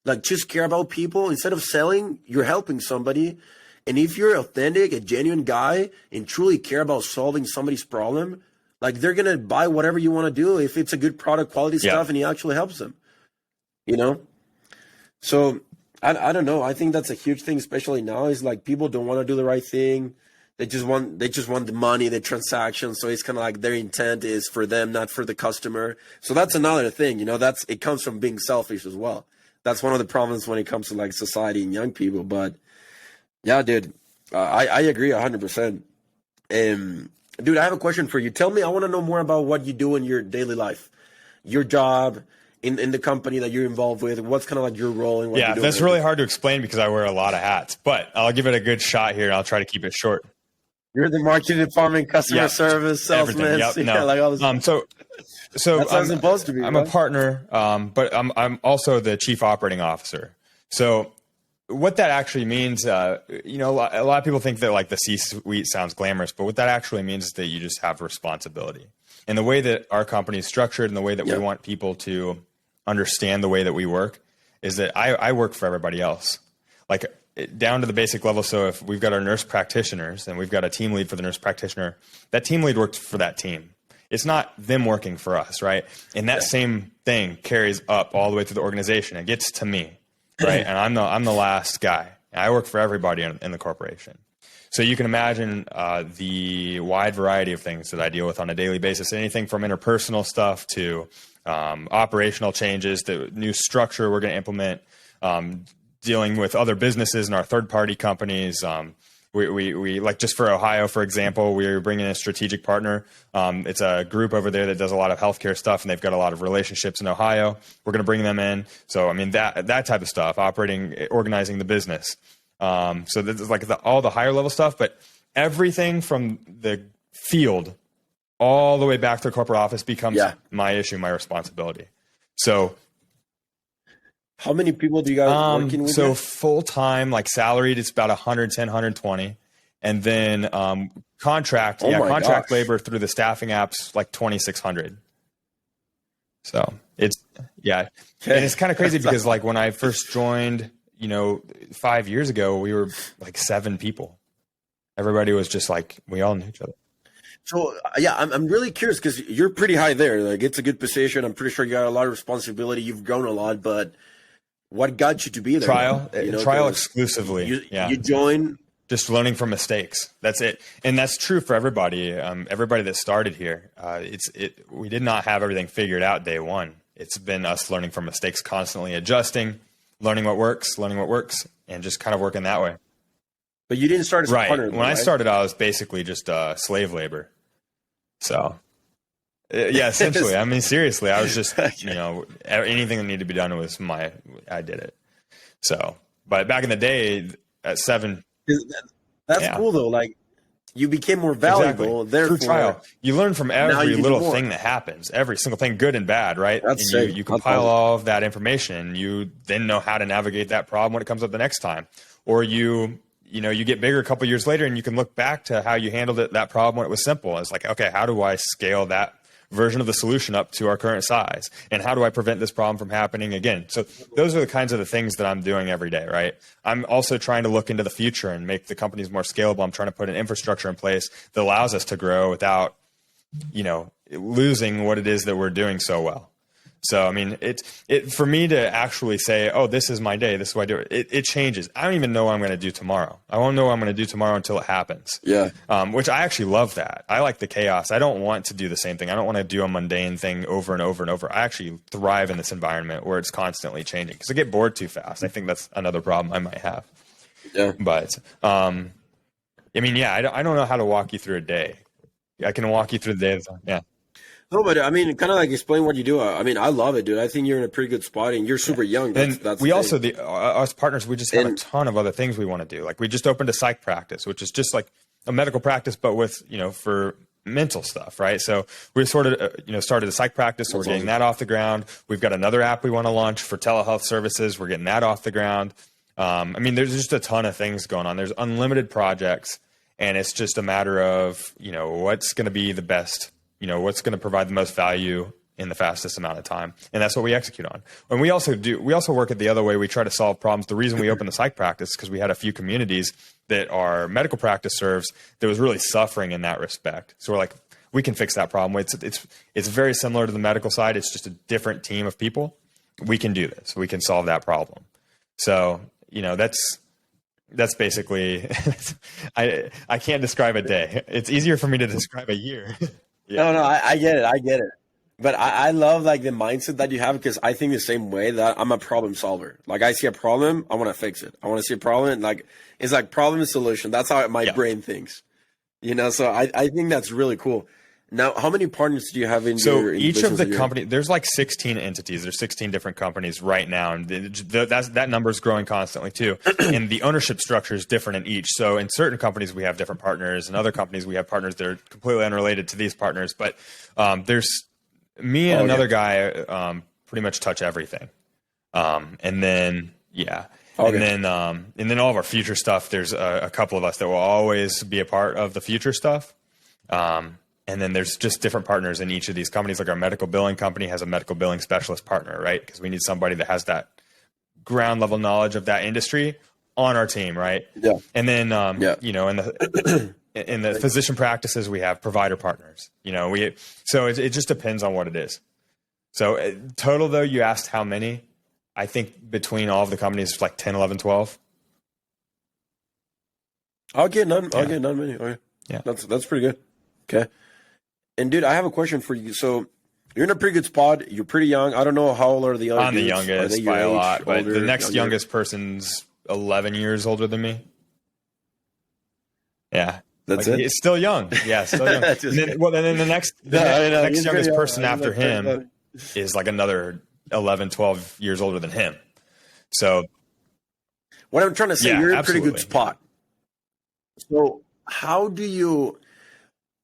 Like just care about people. Instead of selling, you're helping somebody. And if you're authentic, a genuine guy and truly care about solving somebody's problem, like they're going to buy whatever you want to do if it's a good product, quality stuff and it actually helps them, you know? So I don't know. I think that's a huge thing, especially now is like people don't want to do the right thing. They just want the money, the transaction. So it's kind of like their intent is for them, not for the customer. So that's another thing, you know, it comes from being selfish as well. That's one of the problems when it comes to like society and young people. But yeah, dude, I agree 100%. Dude, I have a question for you. Tell me, I want to know more about what you do in your daily life, your job in the company that you're involved with. What's kind of like your role in what you're doing? That's really hard to explain because I wear a lot of hats, but I'll give it a good shot here and I'll try to keep it short. You're the marketing department, customer service, salesman. Like all this. So that's how it's supposed to be. I'm a partner, but I'm also the chief operating officer. So what that actually means, you know, a lot of people think that like the C-suite sounds glamorous, but what that actually means is that you just have responsibility. And the way that our company is structured and the way that we want people to understand the way that we work is that I work for everybody else. Like down to the basic level. So if we've got our nurse practitioners and we've got a team lead for the nurse practitioner, that team lead works for that team. It's not them working for us, right? And that same thing carries up all the way through the organization. It gets to me, right? And I'm the last guy. I work for everybody in the corporation. So you can imagine the wide variety of things that I deal with on a daily basis, anything from interpersonal stuff to operational changes, the new structure we're going to implement, dealing with other businesses and our third-party companies. We like just for Ohio, for example, we're bringing in a strategic partner. It's a group over there that does a lot of healthcare stuff, and they've got a lot of relationships in Ohio. We're going to bring them in. So, I mean, that type of stuff, organizing the business. So this is like all the higher level stuff, but everything from the field all the way back to the corporate office becomes my issue, my responsibility. So how many people do you guys working with? So full-time, like salaried, it's about 110, 120. And then contract labor through the staffing apps, like 2,600. So it's, and it's kind of crazy because like when I first joined, 5 years ago, we were like 7 people. Everybody was just like, we all knew each other. So yeah, I'm really curious because you're pretty high there. Like it's a good position. I'm pretty sure you got a lot of responsibility. You've grown a lot, but what got you to be there? Trial, You know, trial because exclusively. you join. Just learning from mistakes. That's it, and that's true for everybody. Everybody that started here, we did not have everything figured out day one. It's been us learning from mistakes, constantly adjusting, learning what works, and just kind of working that way. But you didn't start as a partner. When I started, I was basically just slave labor. So, yeah, essentially. I mean, seriously, I was just, anything that needed to be done I did it. So, but back in the day at 7. That's cool though. Like you became more valuable. Exactly. Therefore, through trial, you learn from every little thing that happens, every single thing, good and bad, right? That's and you compile all of that information. You then know how to navigate that problem when it comes up the next time, or you get bigger a couple years later, and you can look back to how you handled that problem when it was simple. It's like, okay, how do I scale that version of the solution up to our current size, and how do I prevent this problem from happening again? So those are the kinds of the things that I'm doing every day, right? I'm also trying to look into the future and make the companies more scalable. I'm trying to put an infrastructure in place that allows us to grow without, losing what it is that we're doing so well. So, I mean, for me to actually say, oh, this is my day, this is what I do, it changes. I don't even know what I'm going to do tomorrow. I won't know what I'm going to do tomorrow until it happens. Yeah. Which I actually love that. I like the chaos. I don't want to do the same thing. I don't want to do a mundane thing over and over and over. I actually thrive in this environment where it's constantly changing because I get bored too fast. I think that's another problem I might have. Yeah. But, I don't know how to walk you through a day. I can walk you through the day. Yeah. No, but I mean, kind of like explain what you do. I mean, I love it, dude. I think you're in a pretty good spot, and you're super young. That's we also, us partners, we just have a ton of other things we want to do. Like we just opened a psych practice, which is just like a medical practice, but with for mental stuff, right? So we sort of started a psych practice, so we're getting that off the ground. We've got another app we want to launch for telehealth services. We're getting that off the ground. There's just a ton of things going on. There's unlimited projects, and it's just a matter of what's going to be the best. What's going to provide the most value in the fastest amount of time. And that's what we execute on. And we also work it the other way. We try to solve problems. The reason we opened the psych practice is because we had a few communities that our medical practice serves that was really suffering in that respect. So we're like, we can fix that problem. It's very similar to the medical side. It's just a different team of people. We can do this. We can solve that problem. So, that's basically, I can't describe a day. It's easier for me to describe a year. Yeah. No, I get it. But I love like the mindset that you have because I think the same way that I'm a problem solver. Like I see a problem, I want to fix it. I want to see a problem, and like it's like problem solution. That's how my brain thinks. So I think that's really cool. Now, how many partners do you have in your each of the company? There's like 16 entities. There's 16 different companies right now, and that number is growing constantly too. And the ownership structure is different in each. So in certain companies we have different partners, and other companies we have partners that are completely unrelated to these partners. But there's me and another guy pretty much touch everything. And then all of our future stuff. There's a couple of us that will always be a part of the future stuff. And then there's just different partners in each of these companies. Like our medical billing company has a medical billing specialist partner, right? Because we need somebody that has that ground level knowledge of that industry on our team, right? Yeah. And then, in the physician practices, we have provider partners. So it just depends on what it is. So total, though, you asked how many. I think between all of the companies, it's like 10, 11, 12. I'll get none many. Okay. Yeah. That's pretty good. Okay. And dude, I have a question for you. So you're in a pretty good spot. You're pretty young. I don't know how old are the other I'm dudes? the youngest by a lot, but the next youngest person's 11 years older than me. Yeah. That's it? It's still young. Yeah, still young. then the next youngest person after him is like another 11, 12 years older than him. So what I'm trying to say, you're in a pretty absolutely. good spot. So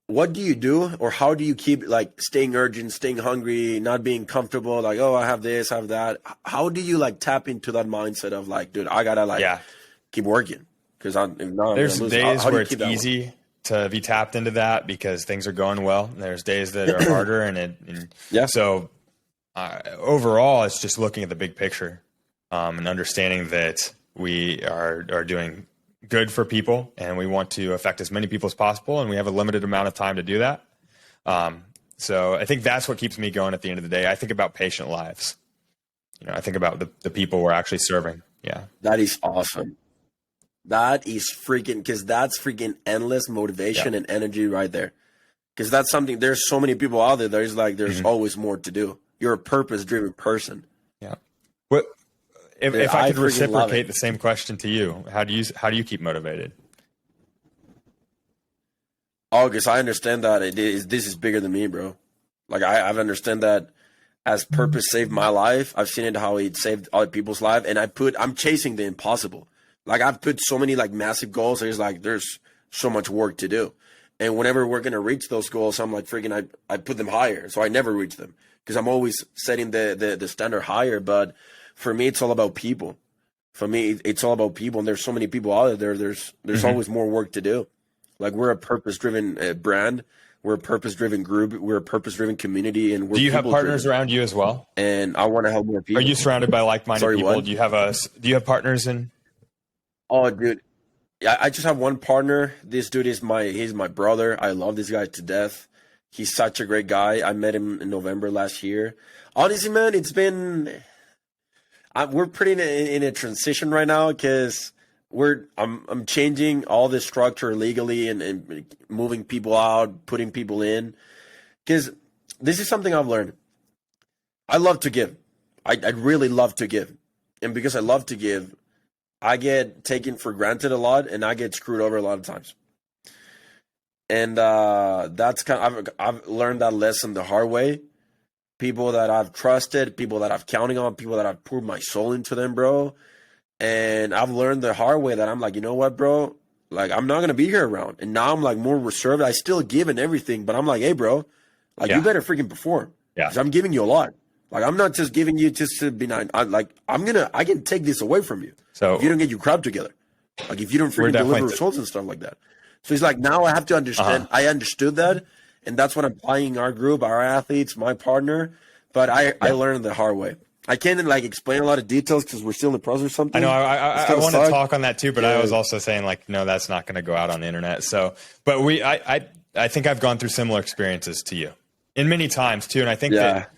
what do you do, or how do you keep like staying urgent, staying hungry, not being comfortable? Like, oh, I have this, I have that. How do you like tap into that mindset of like, dude, I gotta keep working? Because there's days where it's easy to be tapped into that because things are going well. And there's days that are harder, So overall, it's just looking at the big picture and understanding that we are doing good for people, and we want to affect as many people as possible, and we have a limited amount of time to do that. So I think that's what keeps me going at the end of the day. I think about patient lives. I think about the people we're actually serving. Yeah. That is awesome. That is freaking, because that's freaking endless motivation and energy right there. Because that's something, there's so many people out there, there's always more to do. You're a purpose-driven person. Yeah. What if I could reciprocate the same question to you, how do you keep motivated? Oh, because I understand that this is bigger than me, bro. Like I've understand that as purpose saved my life. I've seen it how it saved other people's life, and I'm chasing the impossible. Like I've put so many like massive goals. There's so much work to do, and whenever we're gonna reach those goals, I'm like freaking I put them higher, so I never reach them because I'm always setting the standard higher. But for me, it's all about people. For me, it's all about people, and there's so many people out there. There's always more work to do. Like we're a purpose-driven brand, we're a purpose-driven group, we're a purpose-driven community, and we're. Do you have partners around you as well? And I want to help more people. Are you surrounded by like-minded people? What? Do you have partners in? Oh, dude, I just have one partner. This dude he's my brother. I love this guy to death. He's such a great guy. I met him in November last year. Honestly, man, it's been. We're pretty in a transition right now because. I'm changing all this structure legally and moving people out, putting people in, because this is something I've learned. I love to give. I really love to give. And because I love to give, I get taken for granted a lot and I get screwed over a lot of times. And that's I've learned that lesson the hard way. People that I've trusted, people that I've counting on, people that I've poured my soul into them, bro. And I've learned the hard way that I'm like, you know what, bro? Like, I'm not going to be here around. And now I'm like more reserved. I still give and everything, but I'm like, hey, bro, like you better freaking perform. Yeah. Because I'm giving you a lot. Like, I'm not just giving you just to be nice. I can take this away from you. So if you don't get your crowd together, like if you don't freaking deliver results and stuff like that. So he's like, now I have to understand. I understood that. And that's what I'm applying our group, our athletes, my partner. But I learned the hard way. I can't like explain a lot of details because we're still in the process or something. I know. I want to talk on that too, but I was also saying like, no, that's not going to go out on the internet. So, but I think I've gone through similar experiences to you, and many times too. And I think that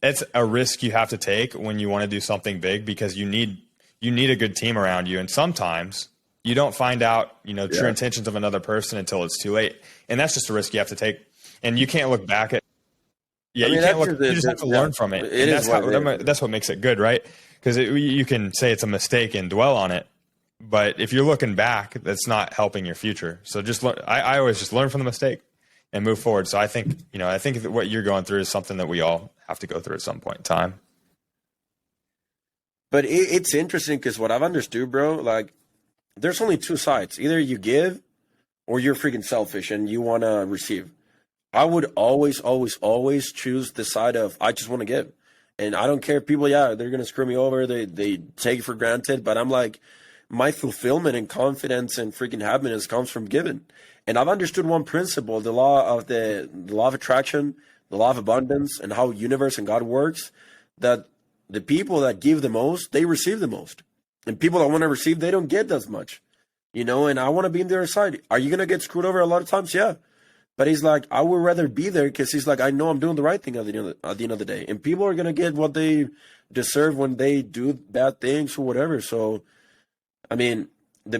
it's a risk you have to take when you want to do something big because you need a good team around you, and sometimes you don't find out true intentions of another person until it's too late, and that's just a risk you have to take, and you can't look back at. Yeah, you can't look. You just have to learn from it. And that's what makes it good, right? Because you can say it's a mistake and dwell on it, but if you're looking back, that's not helping your future. So just learn. I always just learn from the mistake and move forward. So I think that what you're going through is something that we all have to go through at some point in time. But it's interesting because what I've understood, bro, like there's only two sides. Either you give, or you're freaking selfish and you want to receive. I would always, always, always choose the side of I just want to give. And I don't care if people, they're going to screw me over. They take it for granted. But I'm like, my fulfillment and confidence and freaking happiness comes from giving. And I've understood one principle, the law of attraction, the law of abundance, and how universe and God works, that the people that give the most, they receive the most. And people that want to receive, they don't get as much. And I want to be on the other side. Are you going to get screwed over a lot of times? Yeah. But he's like, I would rather be there because he's like, I know I'm doing the right thing at the end of the day. And people are going to get what they deserve when they do bad things or whatever. So, I mean,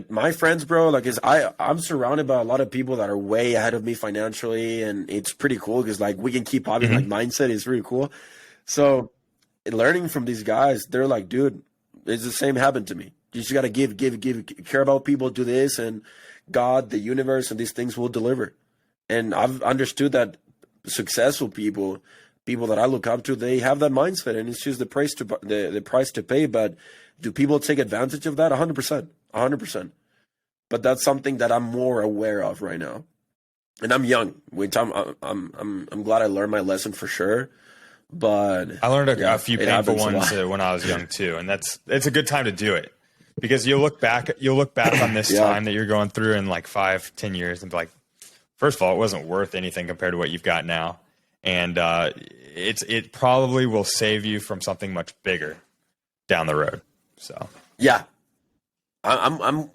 my friends, bro, like I'm surrounded by a lot of people that are way ahead of me financially. And it's pretty cool because like we can keep having like mindset is really cool. So learning from these guys, they're like, dude, it's the same happened to me. You just got to give, care about people, do this. And God, the universe, and these things will deliver. And I've understood that successful people that I look up to, they have that mindset, and it's just the price to pay. But do people take advantage of that? 100%, 100%. But that's something that I'm more aware of right now, and I'm young. Which I'm glad I learned my lesson for sure. But I learned a few painful ones when I was young too, and it's a good time to do it because you'll look back on this time that you're going through in like 5-10 years and be like. First of all, it wasn't worth anything compared to what you've got now, and it probably will save you from something much bigger down the road. So yeah, I'm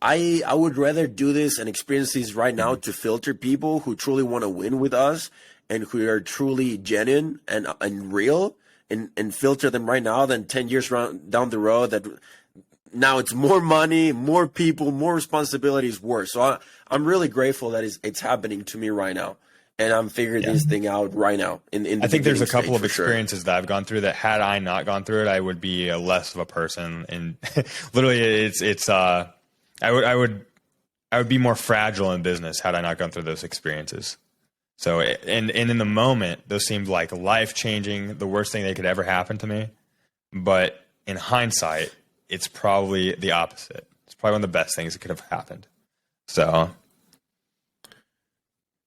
I would rather do this and experience these right now to filter people who truly want to win with us and who are truly genuine and real, and filter them right now than 10 years down the road that now it's more money, more people, more responsibilities, worse. So I'm really grateful that it's happening to me right now. And I'm figuring this thing out right now. I think there's a couple of experiences that I've gone through that had I not gone through it, I would be a less of a person. And literally I would be more fragile in business had I not gone through those experiences. So, and in the moment, those seemed like life-changing, the worst thing that could ever happen to me. But in hindsight, it's probably the opposite. It's probably one of the best things that could have happened. So.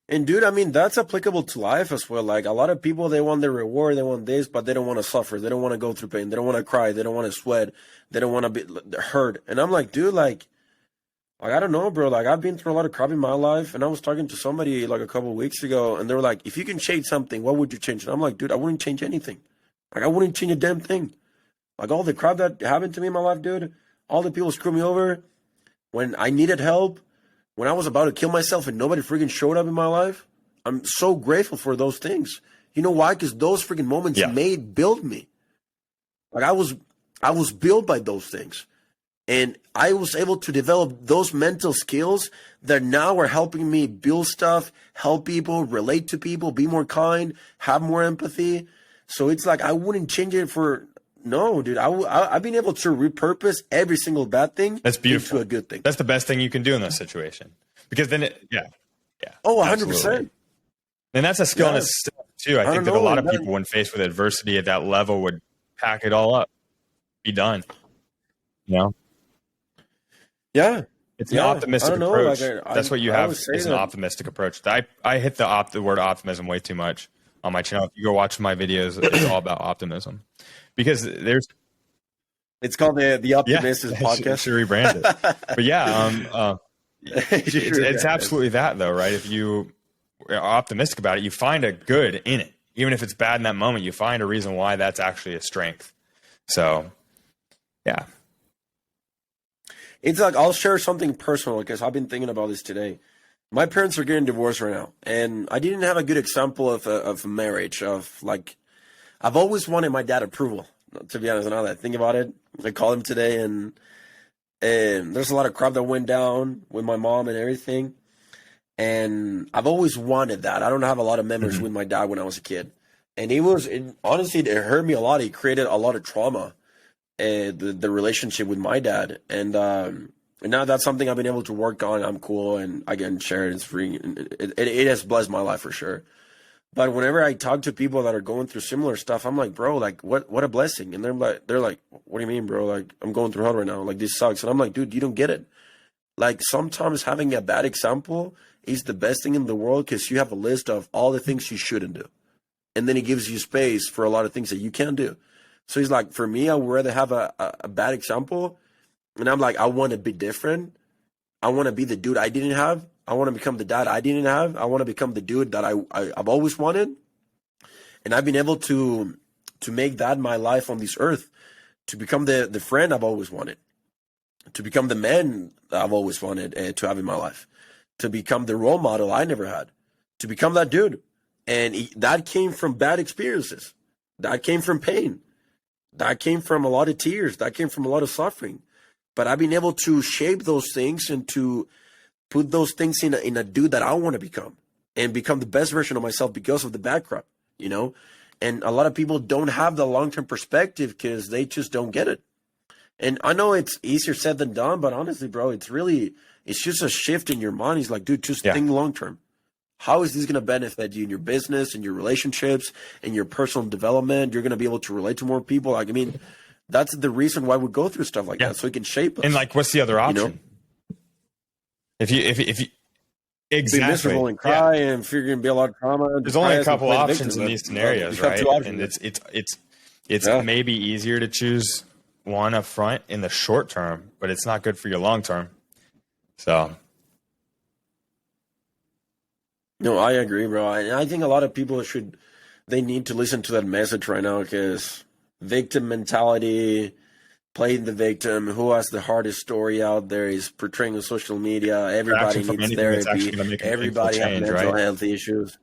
And dude, I mean, that's applicable to life as well. Like a lot of people, they want their reward, they want this, but they don't want to suffer. They don't want to go through pain. They don't want to cry. They don't want to sweat. They don't want to be hurt. And I'm like, dude, like I don't know, bro. Like I've been through a lot of crap in my life, and I was talking to somebody like a couple of weeks ago, and they were like, "If you can change something, what would you change?" And I'm like, dude, I wouldn't change anything. Like I wouldn't change a damn thing. Like all the crap that happened to me in my life, dude. All the people screwed me over when I needed help, when I was about to kill myself, and nobody freaking showed up in my life. I'm so grateful for those things. You know why? Because those freaking moments build me. Like I was built by those things. And I was able to develop those mental skills that now are helping me build stuff, help people, relate to people, be more kind, have more empathy. So it's like I wouldn't change it for no, dude. I've been able to repurpose every single bad thing into a good thing. That's the best thing you can do in this situation, because then Oh, 100%. And that's a skill in itself too. I think that a lot of people, when faced with adversity at that level, would pack it all up, be done. You know. Yeah. It's an optimistic approach. That's what you have is an optimistic approach. I hit the word optimism way too much on my channel. If you go watch my videos, it's all about optimism, because it's called the Optimistic podcast. Should rebrand it. But it's absolutely that though, right? If you are optimistic about it, you find a good in it. Even if it's bad in that moment, you find a reason why that's actually a strength. So, yeah. It's like, I'll share something personal because I've been thinking about this today. My parents are getting divorced right now, and I didn't have a good example of marriage. I've always wanted my dad approval, to be honest. Now that I think about it, I called him today, and there's a lot of crap that went down with my mom and everything. And I've always wanted that. I don't have a lot of memories with my dad when I was a kid. And honestly, it hurt me a lot. He created a lot of trauma. The relationship with my dad, and now that's something I've been able to work on. I'm cool, and I can share it. It's free. It has blessed my life for sure. But whenever I talk to people that are going through similar stuff, I'm like, bro, like what a blessing. And they're like, what do you mean, bro? Like I'm going through hell right now. Like this sucks. And I'm like, dude, you don't get it. Like sometimes having a bad example is the best thing in the world, because you have a list of all the things you shouldn't do, and then it gives you space for a lot of things that you can do. So he's like, for me, I would rather have a bad example. And I'm like, I want to be different. I want to be the dude I didn't have. I want to become the dad I didn't have. I want to become the dude that I've always wanted. And I've been able to make that my life on this earth, to become the friend I've always wanted, to become the man that I've always wanted to have in my life, to become the role model I never had, to become that dude. And that came from bad experiences. That came from pain. That came from a lot of tears. That came from a lot of suffering. But I've been able to shape those things and to put those things in a dude that I want to become, and become the best version of myself because of the bad crap, you know? And a lot of people don't have the long-term perspective because they just don't get it. And I know it's easier said than done, but honestly, bro, it's just a shift in your mind. He's like, dude, just think long-term. How is this going to benefit you in your business, in your relationships, in your personal development? You're going to be able to relate to more people. Like, I mean, that's the reason why we go through stuff like that, so it can shape us. And like, what's the other option? You know? If you exactly, be miserable and cry and figure going to be a lot of trauma. There's only a couple options in these scenarios, right? And it's maybe easier to choose one up front in the short term, but it's not good for your long term. So. No, I agree, bro. And I think a lot of people they need to listen to that message right now, because victim mentality, playing the victim, who has the hardest story out there, is portraying on social media. Everybody From needs anything that's actually therapy. going to make a meaningful Everybody has change, mental right? health issues.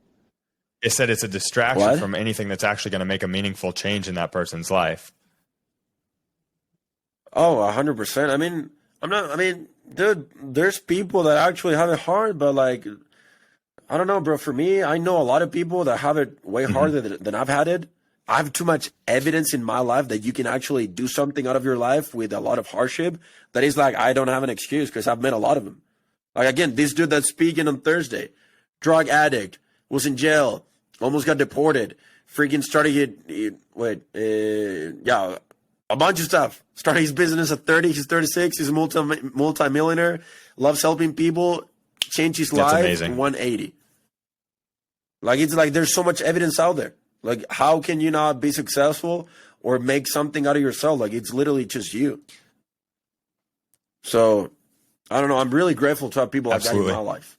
It said it's a distraction What? from anything that's actually going to make a meaningful change in that person's life. Oh, 100%. I mean, dude, there's people that actually have it hard, but like, I don't know, bro. For me, I know a lot of people that have it way harder than I've had it. I have too much evidence in my life that you can actually do something out of your life with a lot of hardship. That is like, I don't have an excuse because I've met a lot of them. Like, again, this dude that's speaking on Thursday, drug addict, was in jail, almost got deported, freaking started, a bunch of stuff. Started his business at 30, he's 36, he's a multi-millionaire, loves helping people, changed his That's life amazing. 180. Like, it's like there's so much evidence out there. Like, how can you not be successful or make something out of yourself? Like, it's literally just you. So, I don't know. I'm really grateful to have people like that in my life.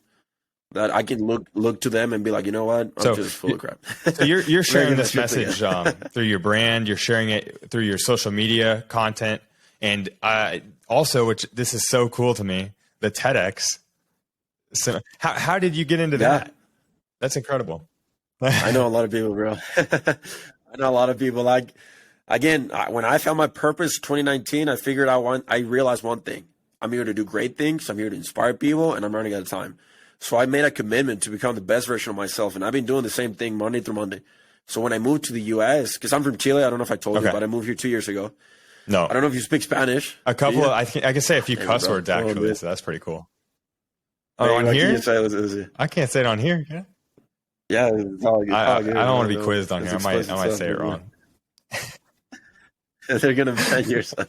That I can look to them and be like, you know what? I'm just full of crap. So you're sharing this message through your brand. You're sharing it through your social media content. And also, which this is so cool to me, the TEDx. So how did you get into that? That's incredible. I know a lot of people, bro. I know a lot of people. Like, again, when I found my purpose, 2019, I realized one thing. I'm here to do great things. I'm here to inspire people, and I'm running out of time. So I made a commitment to become the best version of myself, and I've been doing the same thing Monday through Monday. So when I moved to the U.S., because I'm from Chile, I don't know if I told you, but I moved here 2 years ago. No. I don't know if you speak Spanish. A couple of, I can say a few cuss words, actually, so that's pretty cool. Oh, on here? I can't say it on here. Yeah. Yeah, it's all good. I don't want to be quizzed on here. I might say it wrong. They're gonna ban your son.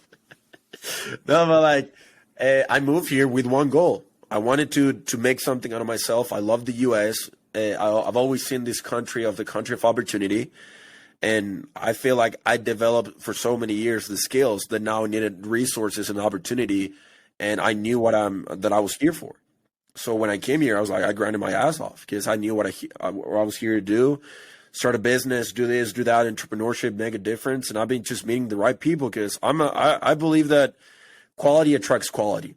No, but like, I moved here with one goal. I wanted to make something out of myself. I love the U.S. I've always seen this country of opportunity, and I feel like I developed for so many years the skills that now needed resources and opportunity, and I knew that I was here for. So when I came here, I was like, I grinded my ass off because I knew what I was here to do. Start a business, do this, do that, entrepreneurship, make a difference. And I've been just meeting the right people because I believe that quality attracts quality.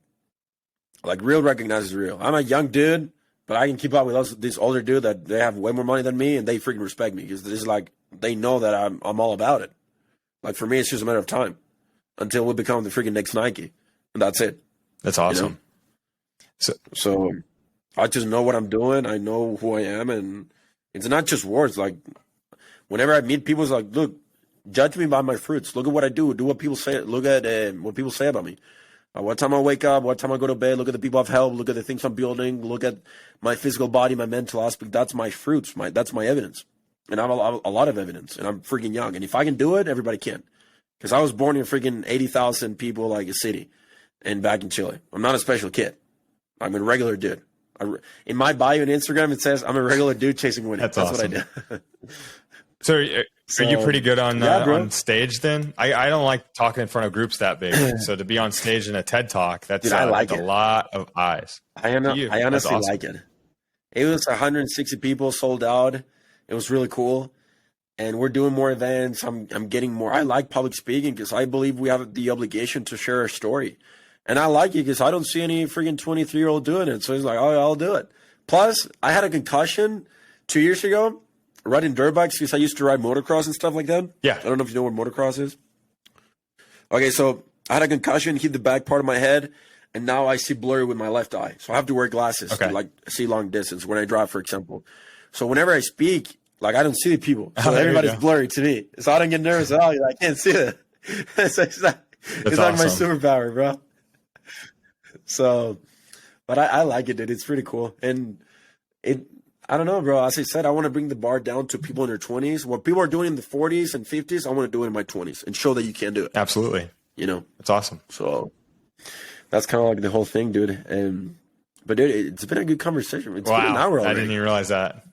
Like, real recognizes real. I'm a young dude, but I can keep up with this older dude that they have way more money than me, and they freaking respect me because it's like they know that I'm all about it. Like, for me, it's just a matter of time until we become the freaking next Nike, and that's it. That's awesome. You know? So I just know what I'm doing. I know who I am, and it's not just words. Like, whenever I meet people, it's like, look, judge me by my fruits. Look at what I do. Do what people say. Look at what people say about me. What time I wake up, what time I go to bed. Look at the people I've helped. Look at the things I'm building. Look at my physical body, my mental aspect. That's my fruits. That's my evidence. And I have a lot of evidence, and I'm freaking young. And if I can do it, everybody can. Because I was born in freaking 80,000 people, like a city, and back in Chile. I'm not a special kid. I'm a regular dude. In my bio on Instagram, it says I'm a regular dude chasing winning. That's awesome. What I do. So are you pretty good on stage then? I don't like talking in front of groups that big. So to be on stage in a TED Talk, that's I like a lot of eyes. I honestly like it. It was 160 people sold out. It was really cool. And we're doing more events. I'm getting more. I like public speaking because I believe we have the obligation to share our story. And I like it because I don't see any freaking 23-year-old doing it. So he's like, oh, I'll do it. Plus, I had a concussion 2 years ago riding dirt bikes because I used to ride motocross and stuff like that. Yeah. I don't know if you know what motocross is. Okay, so I had a concussion, hit the back part of my head, and now I see blurry with my left eye. So I have to wear glasses to like see long distance when I drive, for example. So whenever I speak, like, I don't see the people. So everybody's blurry to me. So I don't get nervous at all. I can't see it. It's like my superpower, bro. So, but I like it, dude. It's pretty cool. And I don't know, bro. As I said, I want to bring the bar down to people in their 20s. What people are doing in the 40s and 50s, I want to do it in my 20s and show that you can do it. Absolutely. You know? That's awesome. So that's kind of like the whole thing, dude. But dude, it's been a good conversation. It's been an hour already. I didn't even realize that.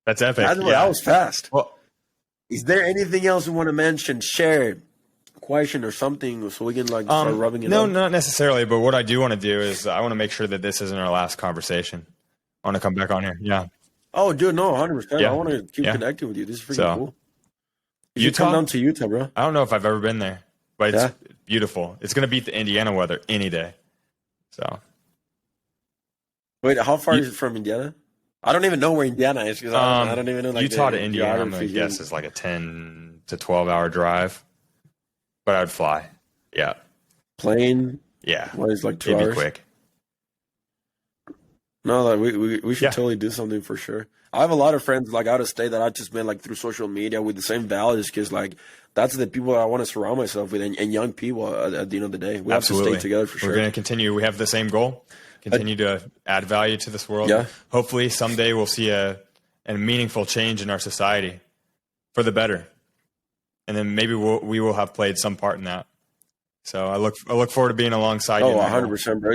That's epic. That was fast. Well, is there anything else you want to mention, share, question or something so we can like start rubbing it No, on? not necessarily. But what I do want to do is I want to make sure that this isn't our last conversation. I want to come back on here. Yeah. Oh, dude, no, 100%. Yeah. I want to keep connecting with you. This is freaking cool. You come down to Utah, bro. I don't know if I've ever been there, but beautiful. It's going to beat the Indiana weather any day. So. Wait, how far is it from Indiana? I don't even know where Indiana is because I don't even know like Utah the to Indiana. I'm geography gonna here. guess is like a 10 to 12 hour drive, but I'd fly. Yeah, Plane. yeah. What is like 2 It'd hours? be quick. No, like we should Yeah. totally do something for sure. I have a lot of friends like out of state that I just met like through social media with the same values because like that's the people I want to surround myself with and young people at the end of the day. We Absolutely. have to stay together for We're sure. going to continue. We have the same goal. Continue to add value to this world. Yeah. Hopefully someday we'll see a meaningful change in our society for the better. And then maybe we will have played some part in that. So I look forward to being alongside you. Oh, in that goal. 100%, bro.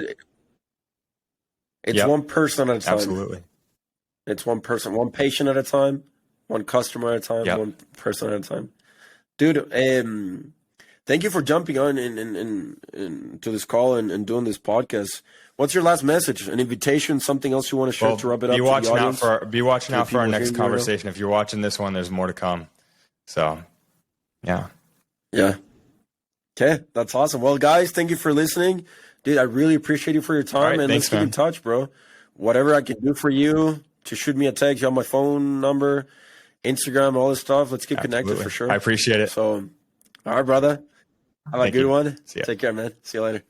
It's Yep. one person at a time. Absolutely. It's one person, one patient at a time, one customer at a time, Yep. one person at a time. Dude, thank you for jumping on in to this call and doing this podcast. What's your last message? An invitation? Something else you want to share to rub it up? Be to the watching out audience? for our people next hearing you right now? conversation. If you're watching this one, there's more to come. So, yeah. Yeah. Okay, that's awesome. Well, guys, thank you for listening. Dude, I really appreciate you for your time. All right, and thanks, let's keep in man. touch, bro. Whatever I can do for you, to shoot me a text, you have my phone number, Instagram, all this stuff. Let's keep connected Absolutely. for sure. I appreciate it. So, all right, brother. Have a Thank good you. one. See ya. Take care, man. See you later.